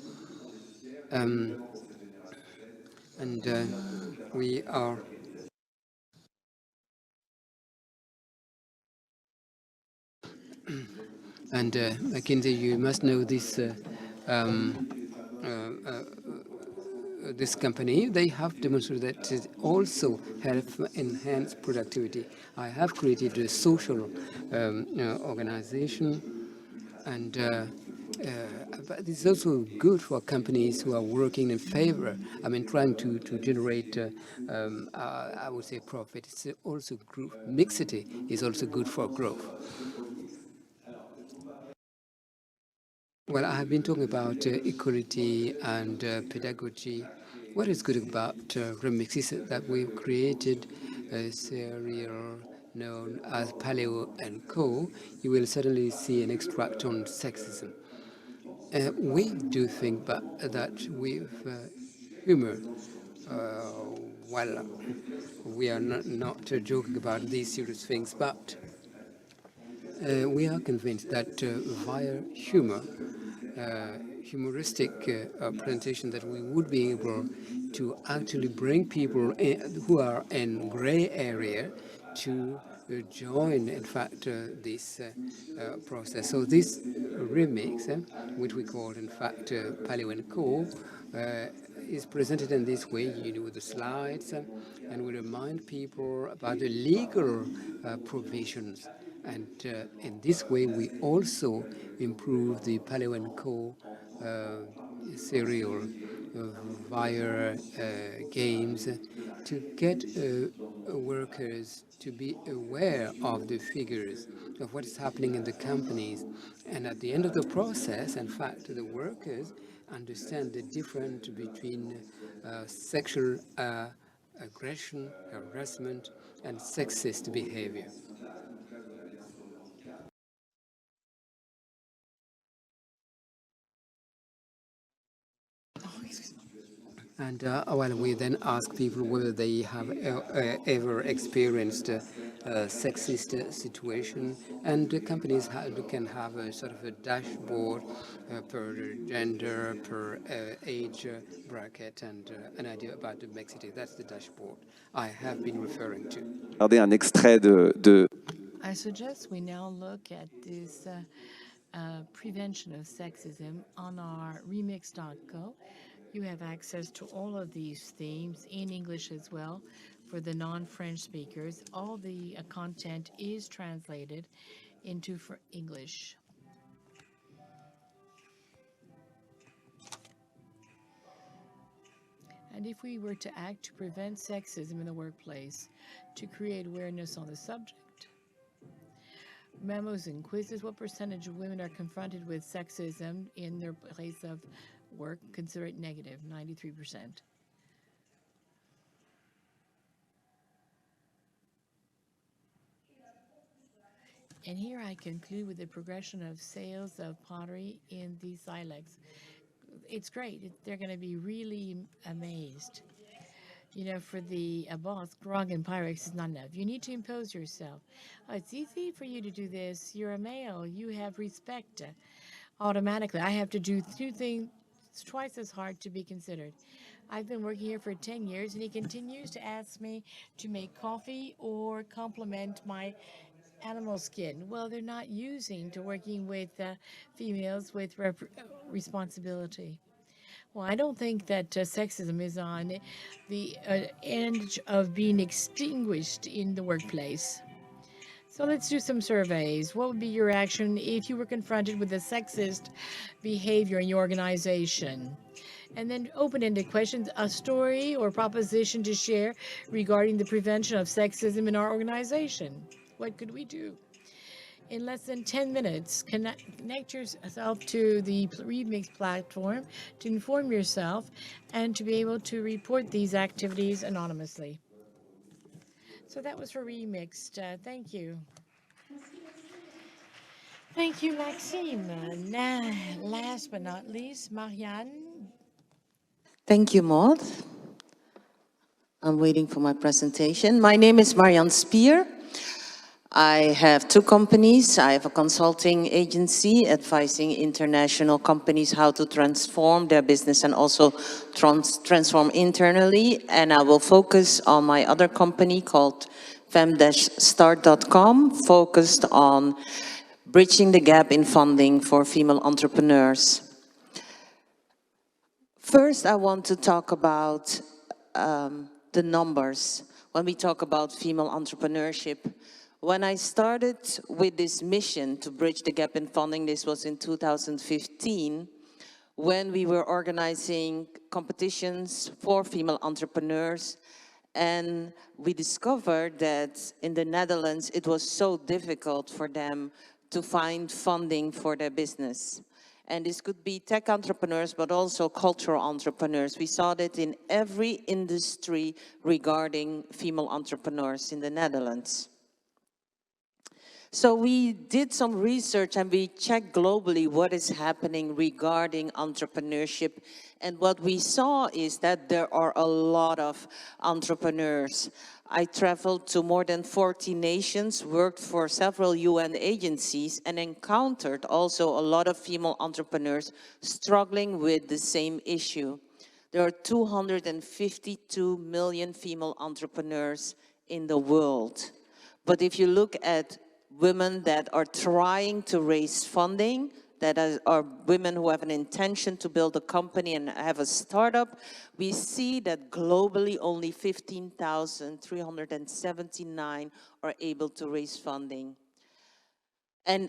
We are And Mackenzie, you must know this this company. They have demonstrated that it also helps enhance productivity. I have created a social organization, and but it's also good for companies who are working in favor, trying to generate, I would say, profit. It's also group mixity is also good for growth. Well, I have been talking about equality and pedagogy. What is good about Remix is that we've created a serial known as Paleo & Co. You will certainly see an extract on sexism. We do think that with humor, well, we are not joking about these serious things, but we are convinced that via humor, humoristic presentation, that we would be able to actually bring people who are in gray area to join, in fact, this process. So this remix, which we call, in fact, Paleo & Co., is presented in this way, with the slides, and we remind people about the legal provisions. And in this way, we also improve the Paleo & Co. Serial via games to get workers to be aware of the figures of what is happening in the companies. And at the end of the process, in fact, the workers understand the difference between sexual aggression, harassment, and sexist behavior. And we then ask people whether they have ever experienced a sexist situation, and companies can have a sort of a dashboard per gender, per age bracket, and an idea about the mixity. That's the dashboard I have been referring to. Regardez un extrait de... I suggest we now look at this prevention of sexism on our remix.co. You have access to all of these themes in English as well for the non-French speakers. All the content is translated into English. And if we were to act to prevent sexism in the workplace, to create awareness on the subject, memos and quizzes, what percentage of women are confronted with sexism in their place of work? Consider it negative, 93%. And here I conclude with the progression of sales of pottery in the silex. It's great. They're going to be really amazed. For the boss, grog and pyrex is not enough. You need to impose yourself. It's easy for you to do this. You're a male. You have respect automatically. I have to do two things twice as hard to be considered. I've been working here for 10 years, and he continues to ask me to make coffee or compliment my animal skin. Well, they're not using to working with females with responsibility. Well, I don't think that sexism is on the edge of being extinguished in the workplace. So let's do some surveys. What would be your action if you were confronted with a sexist behavior in your organization? And then open-ended questions, a story or proposition to share regarding the prevention of sexism in our organization. What could we do? In less than 10 minutes, connect yourself to the Remix platform to inform yourself and to be able to report these activities anonymously. So that was for Remixed. Thank you. Thank you, Maxime. Now, last but not least, Marianne. Thank you, Maud. I'm waiting for my presentation. My name is Marianne Spier. I have two companies. I have a consulting agency advising international companies how to transform their business and also transform internally. And I will focus on my other company called fem-start.com, focused on bridging the gap in funding for female entrepreneurs. First, I want to talk about the numbers. When we talk about female entrepreneurship, when I started with this mission to bridge the gap in funding, this was in 2015, when we were organizing competitions for female entrepreneurs, and we discovered that in the Netherlands, it was so difficult for them to find funding for their business. And this could be tech entrepreneurs, but also cultural entrepreneurs. We saw that in every industry regarding female entrepreneurs in the Netherlands. So we did some research and we checked globally what is happening regarding entrepreneurship. And what we saw is that there are a lot of entrepreneurs. I traveled to more than 40 nations, worked for several UN agencies, and encountered also a lot of female entrepreneurs struggling with the same issue. There are 252 million female entrepreneurs in the world. But if you look at women that are trying to raise funding, that are women who have an intention to build a company and have a startup, we see that globally only 15,379 are able to raise funding. And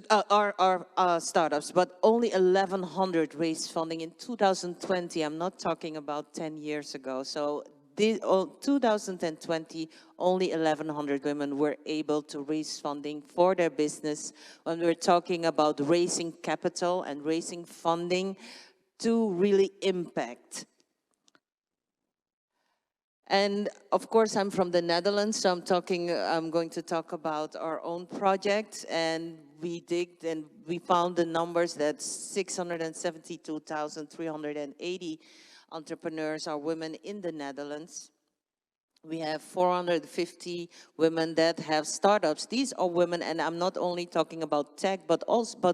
are startups, but only 1,100 raised funding in 2020. I'm not talking about 10 years ago. So 2020, only 1,100 women were able to raise funding for their business when we're talking about raising capital and raising funding to really impact. And of course, I'm from the Netherlands, so I'm going to talk about our own project. And we digged and we found the numbers that 672,380 entrepreneurs are women in the Netherlands. We have 450 women that have startups. These are women, and I'm not only talking about tech, but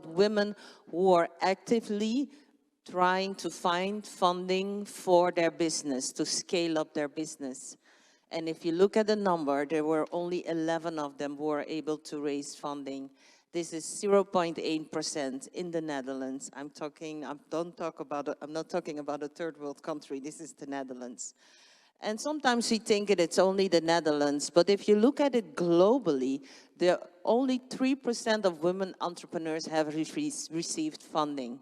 women who are actively trying to find funding for their business, to scale up their business. And if you look at the number, there were only 11 of them who were able to raise funding. This is 0.8% in the Netherlands. I'm not talking about a third world country. This is the Netherlands. And sometimes we think it's only the Netherlands, but if you look at it globally, only 3% of women entrepreneurs have received funding.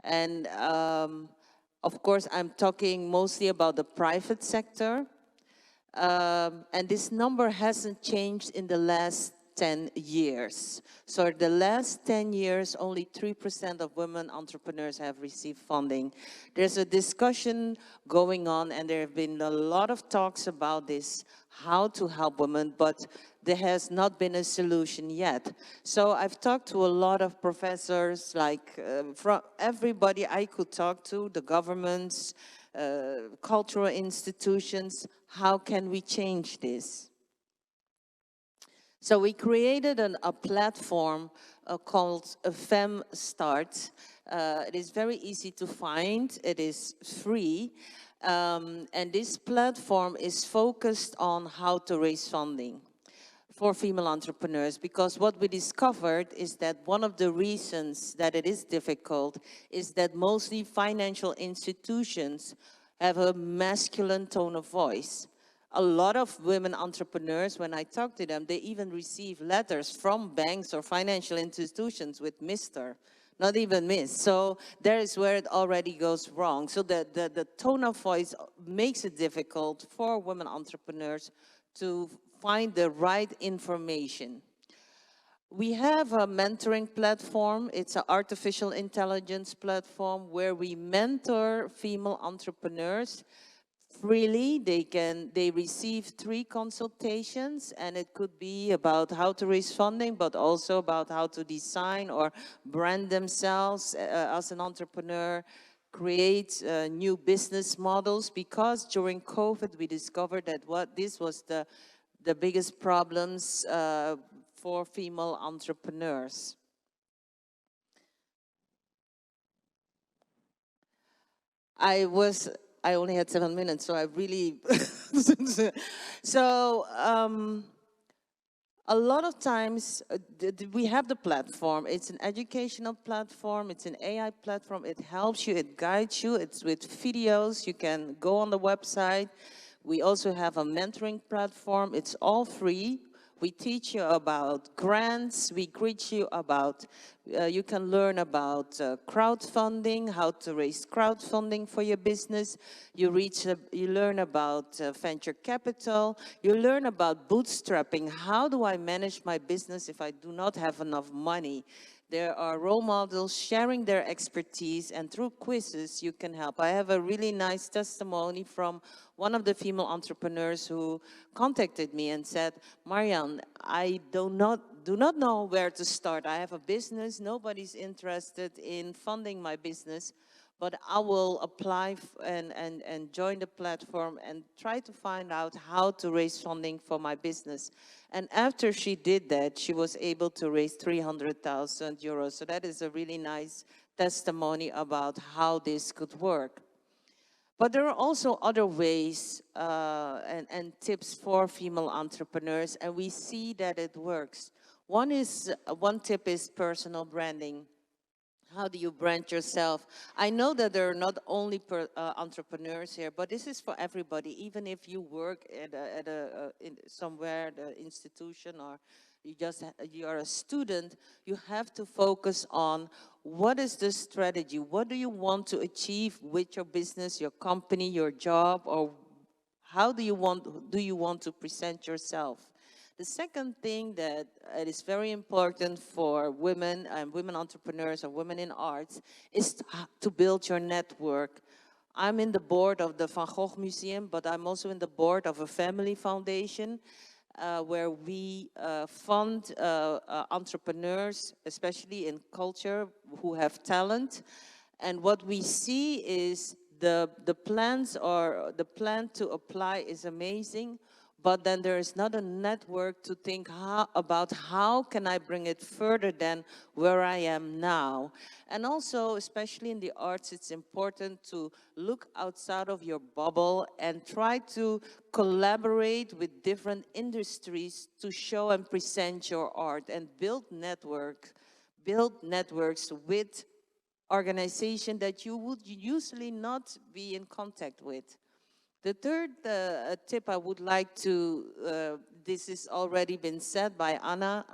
And of course, I'm talking mostly about the private sector. And this number hasn't changed in the last 10 years. So the last 10 years, only 3% of women entrepreneurs have received funding. There's a discussion going on, and there have been a lot of talks about this, how to help women, but there has not been a solution yet. So I've talked to a lot of professors, like from everybody I could talk to, the governments, cultural institutions. How can we change this? So we created a platform called femmes-start. It is very easy to find. It is free. And this platform is focused on how to raise funding for female entrepreneurs, because what we discovered is that one of the reasons that it is difficult is that mostly financial institutions have a masculine tone of voice. A lot of women entrepreneurs, when I talk to them, they even receive letters from banks or financial institutions with Mr., not even Miss. So there is where it already goes wrong. So the tone of voice makes it difficult for women entrepreneurs to find the right information. We have a mentoring platform. It's an artificial intelligence platform where we mentor female entrepreneurs freely. They receive 3 consultations, and it could be about how to raise funding, but also about how to design or brand themselves as an entrepreneur, create new business models, because during COVID we discovered that this was the biggest problems for female entrepreneurs. I only had 7 minutes, so I really... A lot of times, we have the platform. It's an educational platform. It's an AI platform. It helps you. It guides you. It's with videos. You can go on the website. We also have a mentoring platform. It's all free. We teach you about grants. We teach you about, you can learn about crowdfunding, how to raise crowdfunding for your business. You learn about venture capital. You learn about bootstrapping. How do I manage my business if I do not have enough money? There are role models sharing their expertise, and through quizzes you can help. I have a really nice testimony from one of the female entrepreneurs who contacted me and said, Marianne, I do not know where to start. I have a business, nobody's interested in funding my business, but I will apply and join the platform and try to find out how to raise funding for my business. And after she did that, she was able to raise 300,000 euros. So that is a really nice testimony about how this could work. But there are also other ways and tips for female entrepreneurs, and we see that it works. One tip is personal branding. How do you brand yourself? I know that there are not only entrepreneurs here, but this is for everybody. Even if you work somewhere, the institution, or you are a student, you have to focus on what is the strategy? What do you want to achieve with your business, your company, your job, or how do you want to present yourself? The second thing that is very important for women and women entrepreneurs or women in arts is to build your network. I'm in the board of the Van Gogh Museum, but I'm also in the board of a family foundation where we fund entrepreneurs, especially in culture, who have talent. And what we see is the plan to apply is amazing, but then there is not a network to think about how can I bring it further than where I am now. And also, especially in the arts, it's important to look outside of your bubble and try to collaborate with different industries to show and present your art and build networks with organizations that you would usually not be in contact with. The third tip I would like to, this has already been said by Anna,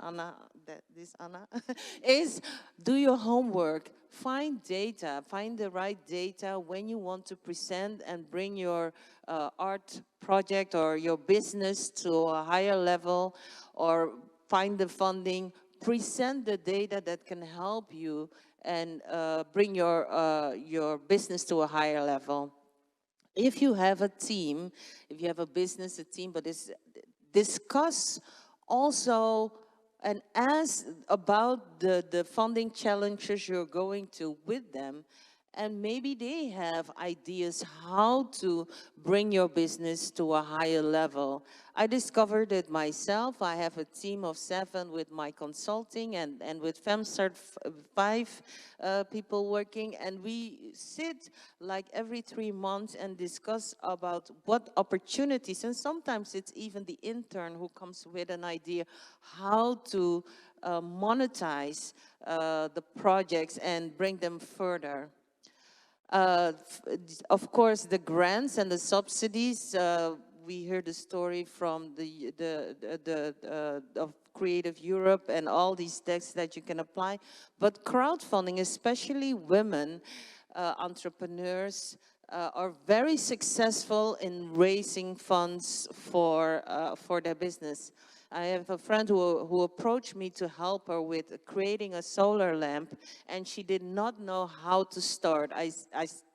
is do your homework. Find data, find the right data when you want to present and bring your art project or your business to a higher level, or find the funding. Present the data that can help you and bring your business to a higher level. If you have a team, if you have a business, a team, but discuss also and ask about the funding challenges you're going to with them, and maybe they have ideas how to bring your business to a higher level. I discovered it myself. I have a team of 7 with my consulting and with FemStart 5 people working, and we sit like every 3 months and discuss about what opportunities, and sometimes it's even the intern who comes with an idea how to monetize the projects and bring them further. Of course, the grants and the subsidies, we heard the story from of Creative Europe and all these texts that you can apply. But crowdfunding, especially women entrepreneurs, are very successful in raising funds for their business. I have a friend who approached me to help her with creating a solar lamp, and she did not know how to start. I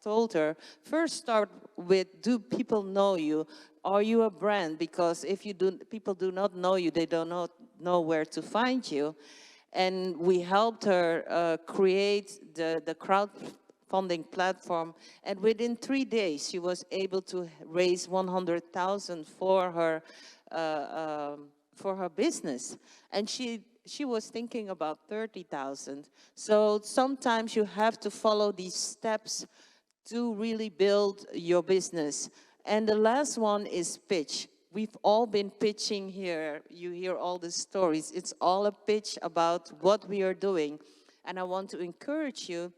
told her, first start with, do people know you? Are you a brand? Because if people do not know you, they do not know where to find you. And we helped her create the crowdfunding platform, and within 3 days, she was able to raise 100,000 for her business, and she was thinking about 30,000. So sometimes you have to follow these steps to really build your business. And the last one is pitch. we've all been pitching here. You hear all the stories. It's all a pitch about what we are doing. And I want to encourage you,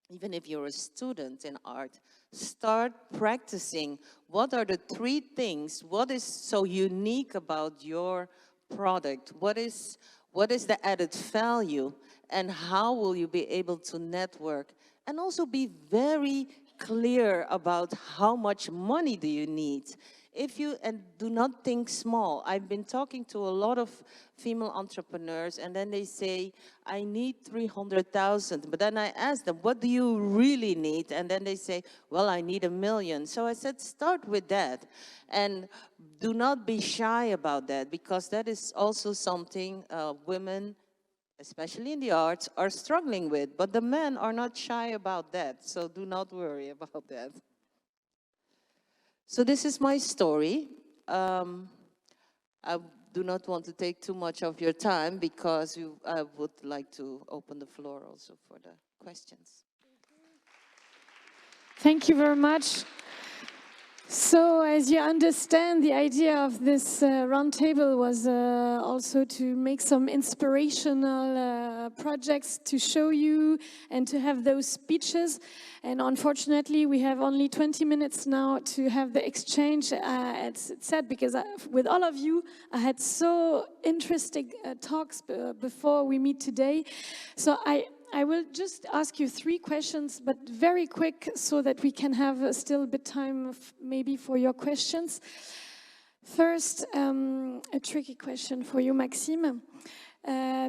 even if you're a student in art, start practicing. What are the 3 things? What is so unique about your product? What is the added value? And how will you be able to network? And also be very clear about how much money do you need. And do not think small. I've been talking to a lot of female entrepreneurs, and then they say, I need 300,000. But then I ask them, what do you really need? And then they say, well, I need 1 million. So I said, start with that. And do not be shy about that, because that is also something women, especially in the arts, are struggling with. But the men are not shy about that, so do not worry about that. So this is my story. I do not want to take too much of your time, because I would like to open the floor also for the questions. Thank you very much. So, as you understand, the idea of this roundtable was also to make some inspirational projects to show you and to have those speeches. And unfortunately, we have only 20 minutes now to have the exchange. It's sad because with all of you, I had so interesting talks before we meet today. So I will just ask you 3 questions, but very quick, so that we can have still a bit time maybe for your questions. First, a tricky question for you, Maxime,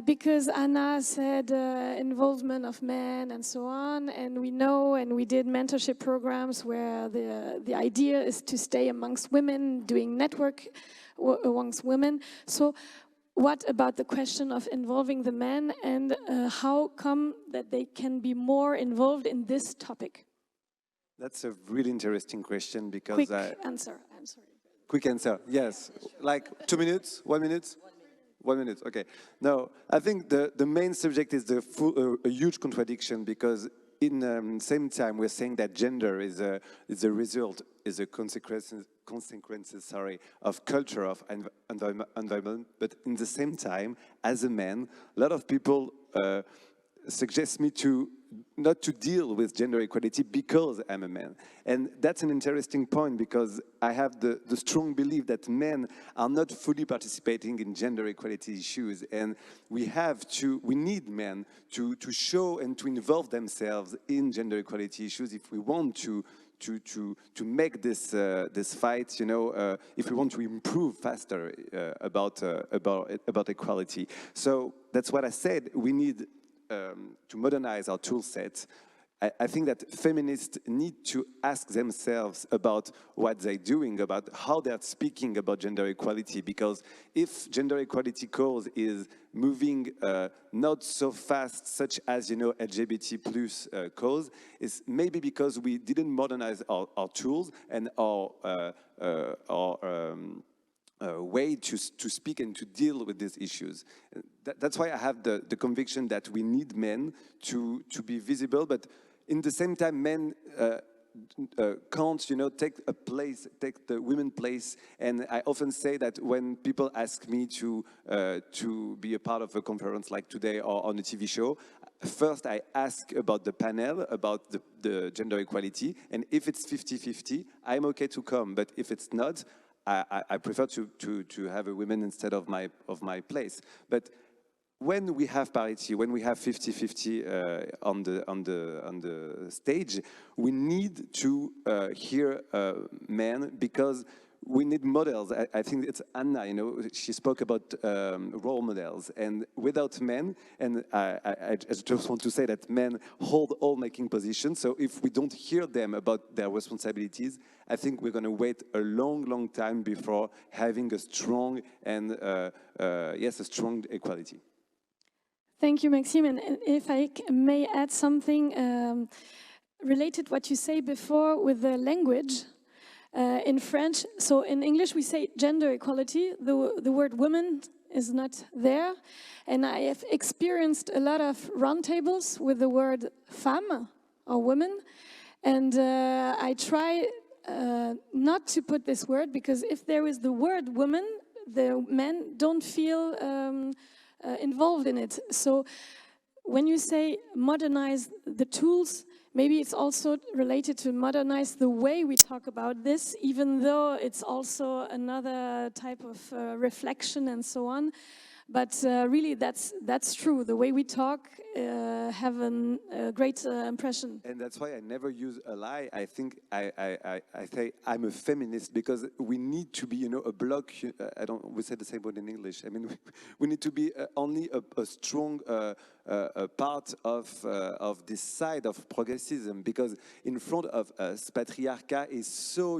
because Anna said involvement of men and so on, and we know, and we did mentorship programs where the idea is to stay amongst women, doing network amongst women. So what about the question of involving the men, and how come that they can be more involved in this topic? That's a really interesting question, because Quick answer, I'm sorry. Quick answer, yes. Like 2 minutes, 1 minute? 1 minute, okay. No, I think the main subject is a huge contradiction, because in the same time we're saying that gender is a result, is a consequences of culture, of environment, but in the same time, as a man, a lot of people suggest me not to deal with gender equality because I'm a man. And that's an interesting point, because I have the strong belief that men are not fully participating in gender equality issues, and we need men to show and to involve themselves in gender equality issues if we want to make this fight, if we want to improve faster about equality. So that's what I said. We need to modernize our tool set. I think that feminists need to ask themselves about what they're doing, about how they're speaking about gender equality, because if gender equality cause is moving not so fast, such as, LGBT plus cause, it's maybe because we didn't modernize our tools and our way to speak and to deal with these issues. That's why I have the conviction that we need men to be visible, but in the same time, men can't, take the women's place. And I often say that when people ask me to be a part of a conference like today or on a TV show, first I ask about the panel, about the gender equality, and if it's 50-50, I'm okay to come. But if it's not, I prefer to have a woman instead of my place. But when we have parity, when we have 50-50 on the stage, we need to hear men, because we need models. I think it's Anna, she spoke about role models, and without men, and I just want to say that men hold all making positions, so if we don't hear them about their responsibilities, I think we're going to wait a long time before having a strong and, a strong equality. Thank you, Maxime. And if I may add something related to what you say before with the language in French. So in English we say gender equality. The word woman is not there. And I have experienced a lot of roundtables with the word femme or woman. And I try not to put this word, because if there is the word woman, the men don't feel involved in it. So when you say modernize the tools, maybe it's also related to modernize the way we talk about this, even though it's also another type of reflection and so on. But really, that's true. The way we talk have a great impression. And that's why I never use ally. I think I say I'm a feminist, because we need to be, a block. We say the same word in English. I mean, we need to be only a strong part of this side of progressism, because in front of us, patriarchat is so,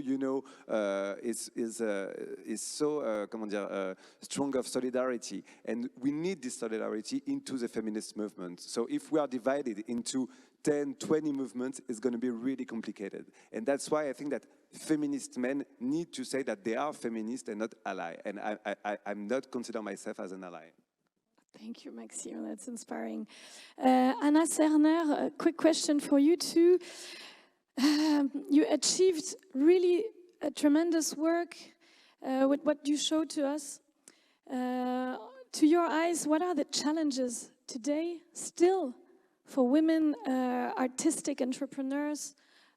is so, comment dire, strong of solidarity. And we need this solidarity into the feminist movement. So if we are divided into 10, 20 movements, it's going to be really complicated. And that's why I think that feminist men need to say that they are feminist and not ally. And I'm not consider myself as an ally. Thank you, Maxime. That's inspiring. Anna Serner, a quick question for you too. You achieved really a tremendous work with what you showed to us. To your eyes, what are the challenges today still for women artistic entrepreneurs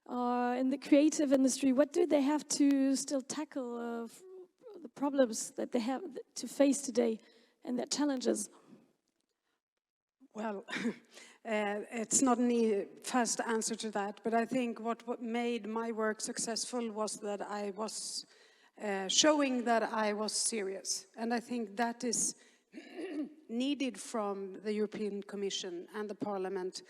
in the creative industry? What do they have to still tackle, the problems that they have to face today and their challenges? Well, it's not an fast answer to that, but I think what made my work successful was that I was showing that I was serious. And I think that is needed from the European Commission and the Parliament.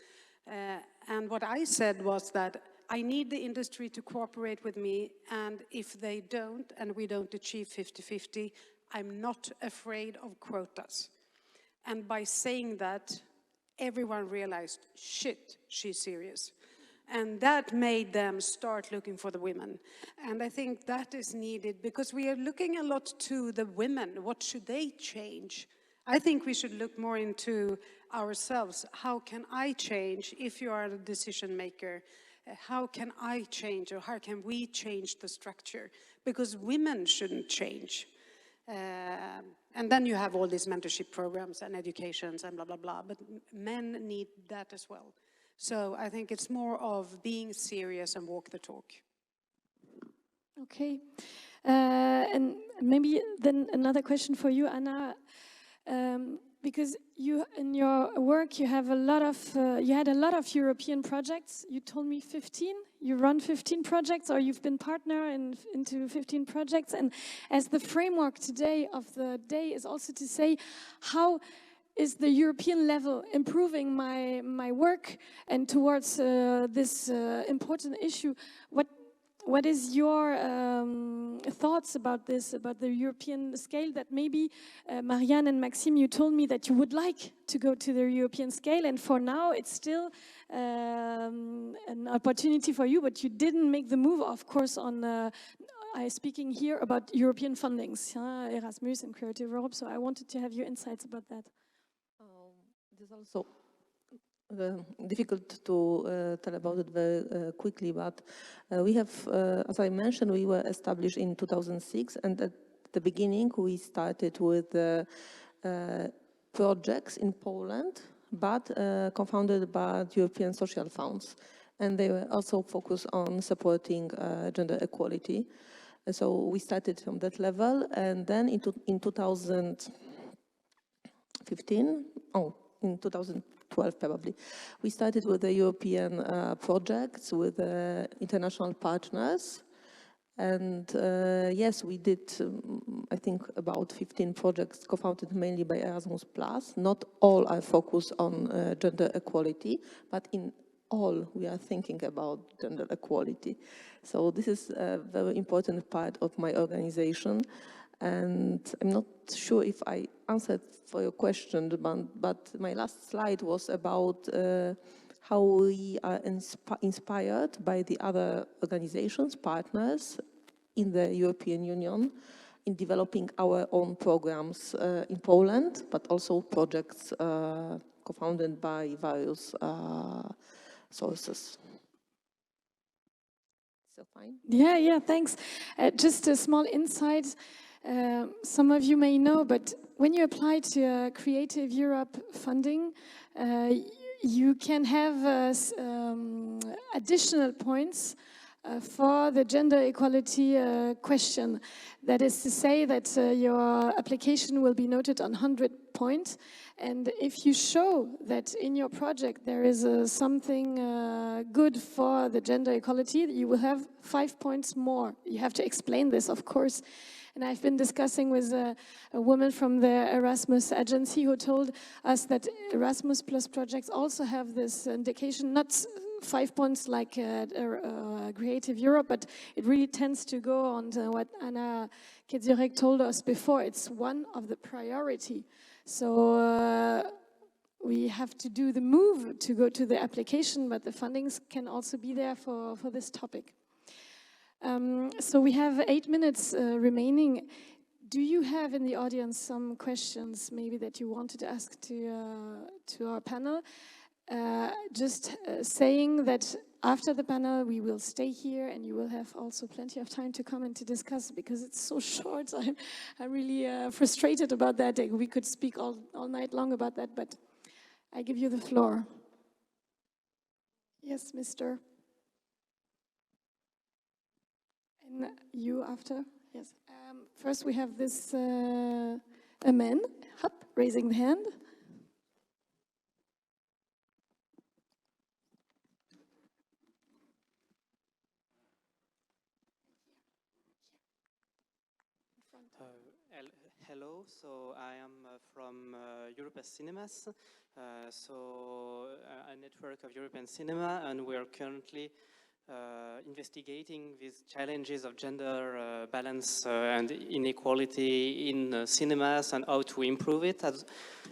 And what I said was that I need the industry to cooperate with me, and if they don't, and we don't achieve 50-50, I'm not afraid of quotas. And by saying that, everyone realized, shit, she's serious. And that made them start looking for the women. And I think that is needed, because we are looking a lot to the women. What should they change? I think we should look more into ourselves. How can I change if you are a decision maker? How can I change, or how can we change the structure? Because women shouldn't change. And then you have all these mentorship programs and educations and blah, blah, blah. But men need that as well. So I think it's more of being serious and walk the talk. Okay. And maybe then another question for you, Anna. Because you, in your work, you have a lot of, you had a lot of European projects. You told me 15. You run 15 projects, or you've been partner into 15 projects. And as the framework today of the day is also to say, how is the European level improving my work and towards this important issue? What is your thoughts about this, about the European scale, that maybe, Marianne and Maxime, you told me that you would like to go to the European scale, and for now it's still an opportunity for you, but you didn't make the move, of course, on, I'm speaking here about European fundings, Erasmus and Creative Europe, so I wanted to have your insights about that. It is also difficult to tell about it very quickly, but we have, as I mentioned, we were established in 2006, and at the beginning we started with projects in Poland, but co-founded by European social funds, and they were also focused on supporting gender equality. And so we started from that level, and then in 2015, in 2012 probably, we started with the European projects with international partners. And yes, we did, I think, about 15 projects co-founded mainly by Erasmus+. Not all are focused on gender equality, but in all we are thinking about gender equality. So this is a very important part of my organization. And I'm not sure if I answered for your question, but my last slide was about how we are inspired by the other organizations, partners in the European Union, in developing our own programs in Poland, but also projects co-founded by various sources. So fine. Yeah, thanks. Just a small insight. Some of you may know, but when you apply to Creative Europe funding, you can have additional points for the gender equality question. That is to say that your application will be noted on 100 points, and if you show that in your project there is something good for the gender equality, you will have 5 points more. You have to explain this, of course. And I've been discussing with a woman from the Erasmus agency who told us that Erasmus Plus projects also have this indication, not 5 points like Creative Europe, but it really tends to go on to what Anna Kedziorek told us before. It's one of the priority. So we have to do the move to go to the application, but the fundings can also be there for this topic. So we have 8 minutes remaining. Do you have in the audience some questions maybe that you wanted to ask to our panel? Just saying that after the panel we will stay here and you will have also plenty of time to come and to discuss, because it's so short. I'm really frustrated about that. We could speak all night long about that, but I give you the floor. Yes, Mr. And you after? Yes. First we have this a man up, raising the hand. Hello, so I am from European Cinemas, a network of European cinema, and we are currently investigating these challenges of gender balance and inequality in cinemas and how to improve it.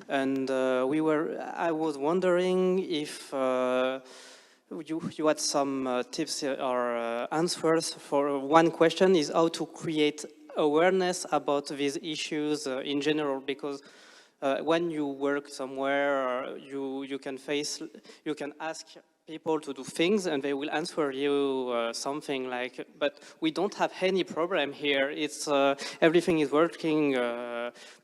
I was wondering if you had some tips or answers. For one question is how to create awareness about these issues in general, because when you work somewhere, you can ask people to do things and they will answer you something like, but we don't have any problem here. It's everything is working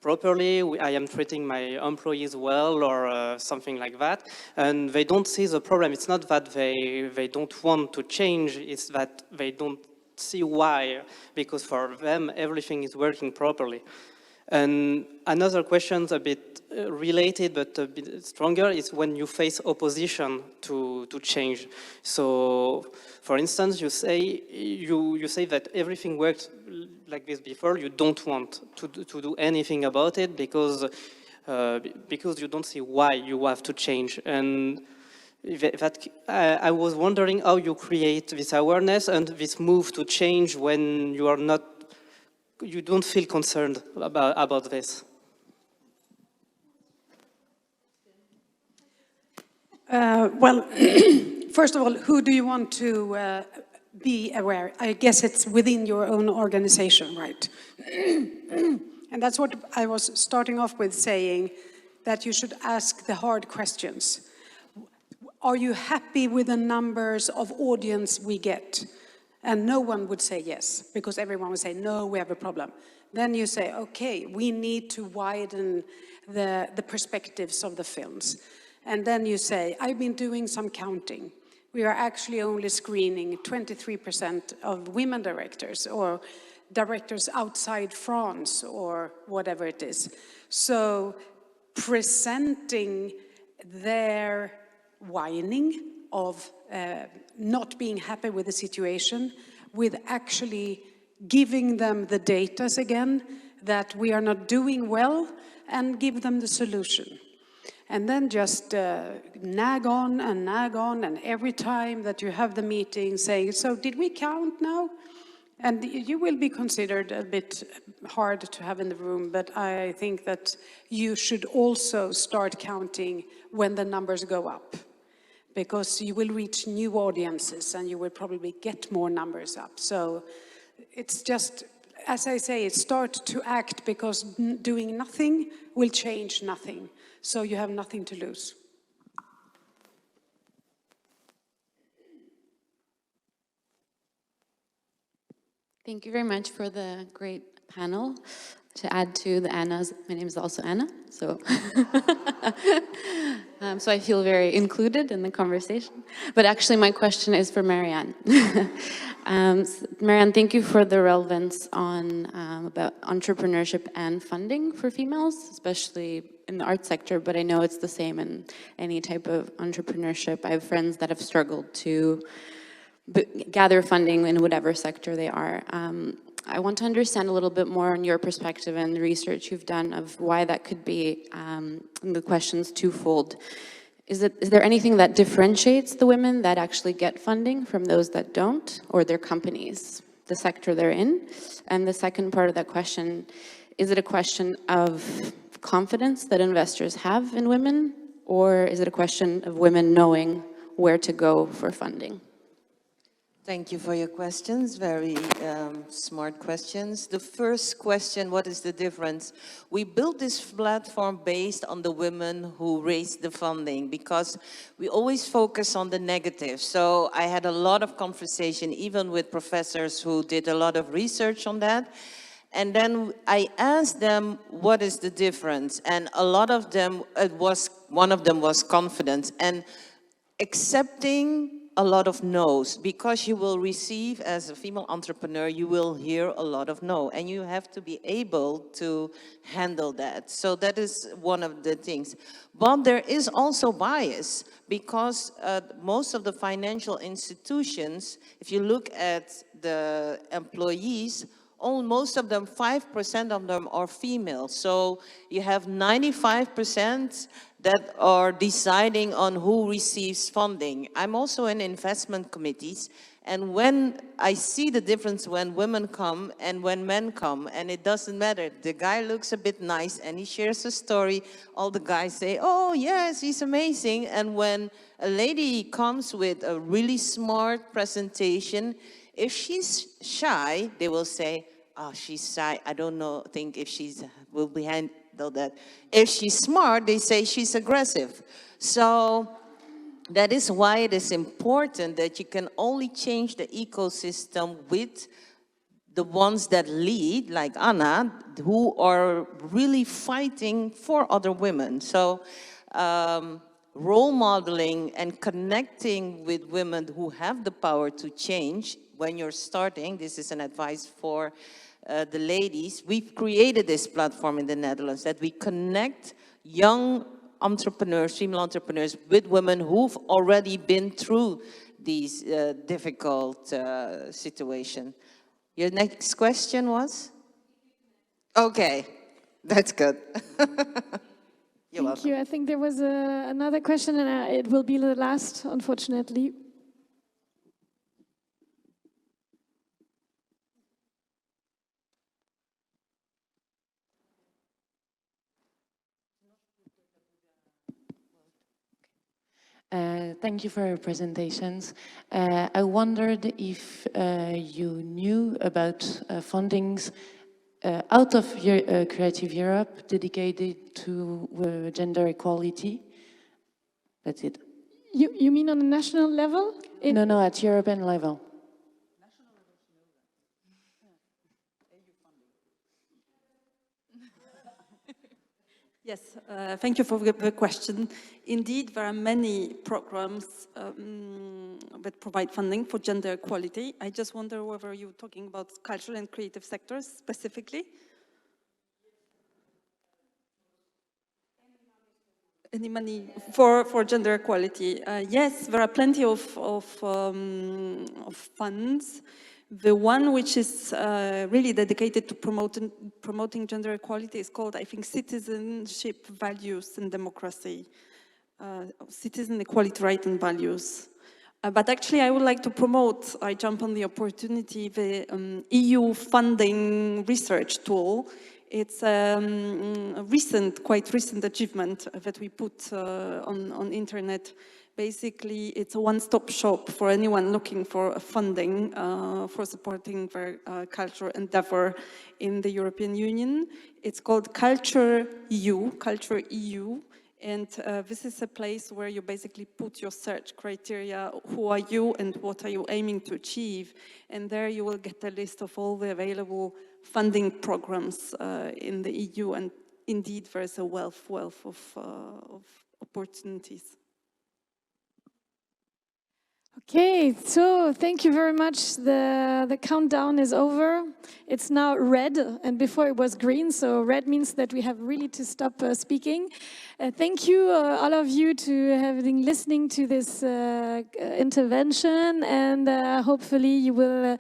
properly. I am treating my employees well, or something like that, and they don't see the problem. It's not that they don't want to change, it's that they don't see why, because for them everything is working properly. And another question a bit related but a bit stronger is when you face opposition to change. So for instance, you say that everything worked like this before, you don't want to do anything about it because you don't see why you have to change. And I was wondering how you create this awareness and this move to change when you don't feel concerned about this. Well, first of all, who do you want to be aware? I guess it's within your own organization, right? And that's what I was starting off with, saying that you should ask the hard questions. Are you happy with the numbers of audience we get? And no one would say yes, because everyone would say, no, we have a problem. Then you say, okay, we need to widen the perspectives of the films. And then you say, I've been doing some counting. We are actually only screening 23% of women directors, or directors outside France, or whatever it is. So presenting their whining of not being happy with the situation, with actually giving them the data again, that we are not doing well, and give them the solution. And then just nag on, and every time that you have the meeting saying, so did we count now? And you will be considered a bit hard to have in the room, but I think that you should also start counting when the numbers go up, because you will reach new audiences and you will probably get more numbers up. So it's just, as I say, start to act, because doing nothing will change nothing. So you have nothing to lose. Thank you very much for the great panel. To add to the Anna's, my name is also Anna, so so I feel very included in the conversation. But actually, my question is for Marianne. Marianne, thank you for the relevance on about entrepreneurship and funding for females, especially in the art sector. But I know it's the same in any type of entrepreneurship. I have friends that have struggled to gather funding in whatever sector they are. I want to understand a little bit more on your perspective and the research you've done of why that could be. The question's twofold. Is there anything that differentiates the women that actually get funding from those that don't, or their companies, the sector they're in? And the second part of that question, is it a question of confidence that investors have in women, or is it a question of women knowing where to go for funding? Thank you for your questions, very smart questions. The first question, what is the difference? We built this platform based on the women who raised the funding because we always focus on the negative. So I had a lot of conversation, even with professors who did a lot of research on that. And then I asked them, what is the difference? And a lot of them, one of them was confidence and accepting a lot of no's, because you will receive, as a female entrepreneur, you will hear a lot of no, and you have to be able to handle that. So that is one of the things. But there is also bias, because most of the financial institutions, if you look at the employees, most of them, 5% of them are female. So you have 95% that are deciding on who receives funding. I'm also in investment committees, and when I see the difference when women come and when men come, and it doesn't matter, the guy looks a bit nice and he shares a story, all the guys say, oh yes, he's amazing. And when a lady comes with a really smart presentation, if she's shy, they will say, oh, she's shy, I don't know, think if she's will be handle that. If she's smart, they say she's aggressive. So that is why it is important that you can only change the ecosystem with the ones that lead, like Anna, who are really fighting for other women. So role modeling and connecting with women who have the power to change when you're starting, this is an advice for the ladies. We've created this platform in the Netherlands that we connect young entrepreneurs, female entrepreneurs, with women who've already been through these difficult situations. Your next question was? Okay, that's good. Thank you. I think there was another question, and it will be the last, unfortunately. Thank you for your presentations. I wondered if you knew about fundings out of Creative Europe dedicated to gender equality. That's it. You mean on a national level? No, at European level. Yes, thank you for the question. Indeed, there are many programs that provide funding for gender equality. I just wonder whether you're talking about cultural and creative sectors specifically? Any money for gender equality? Yes, there are plenty of funds. The one which is really dedicated to promoting gender equality is called, I think, Citizenship, Values and Democracy. Citizen Equality, Right and Values. But actually I would like to promote, I jump on the opportunity, the EU funding research tool. It's a quite recent achievement that we put on internet. Basically, it's a one-stop shop for anyone looking for funding for supporting their cultural endeavor in the European Union. It's called Culture EU, And this is a place where you basically put your search criteria, who are you and what are you aiming to achieve, and there you will get a list of all the available funding programs in the EU, and indeed there is a wealth of opportunities. Okay, so thank you very much. The countdown is over. It's now red, and before it was green, so red means that we have really to stop speaking. Thank you, all of you, to having listening to this intervention, and hopefully you will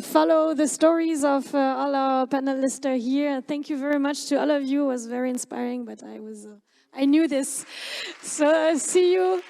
follow the stories of all our panelists are here. Thank you very much to all of you. It was very inspiring, but I knew this. So see you.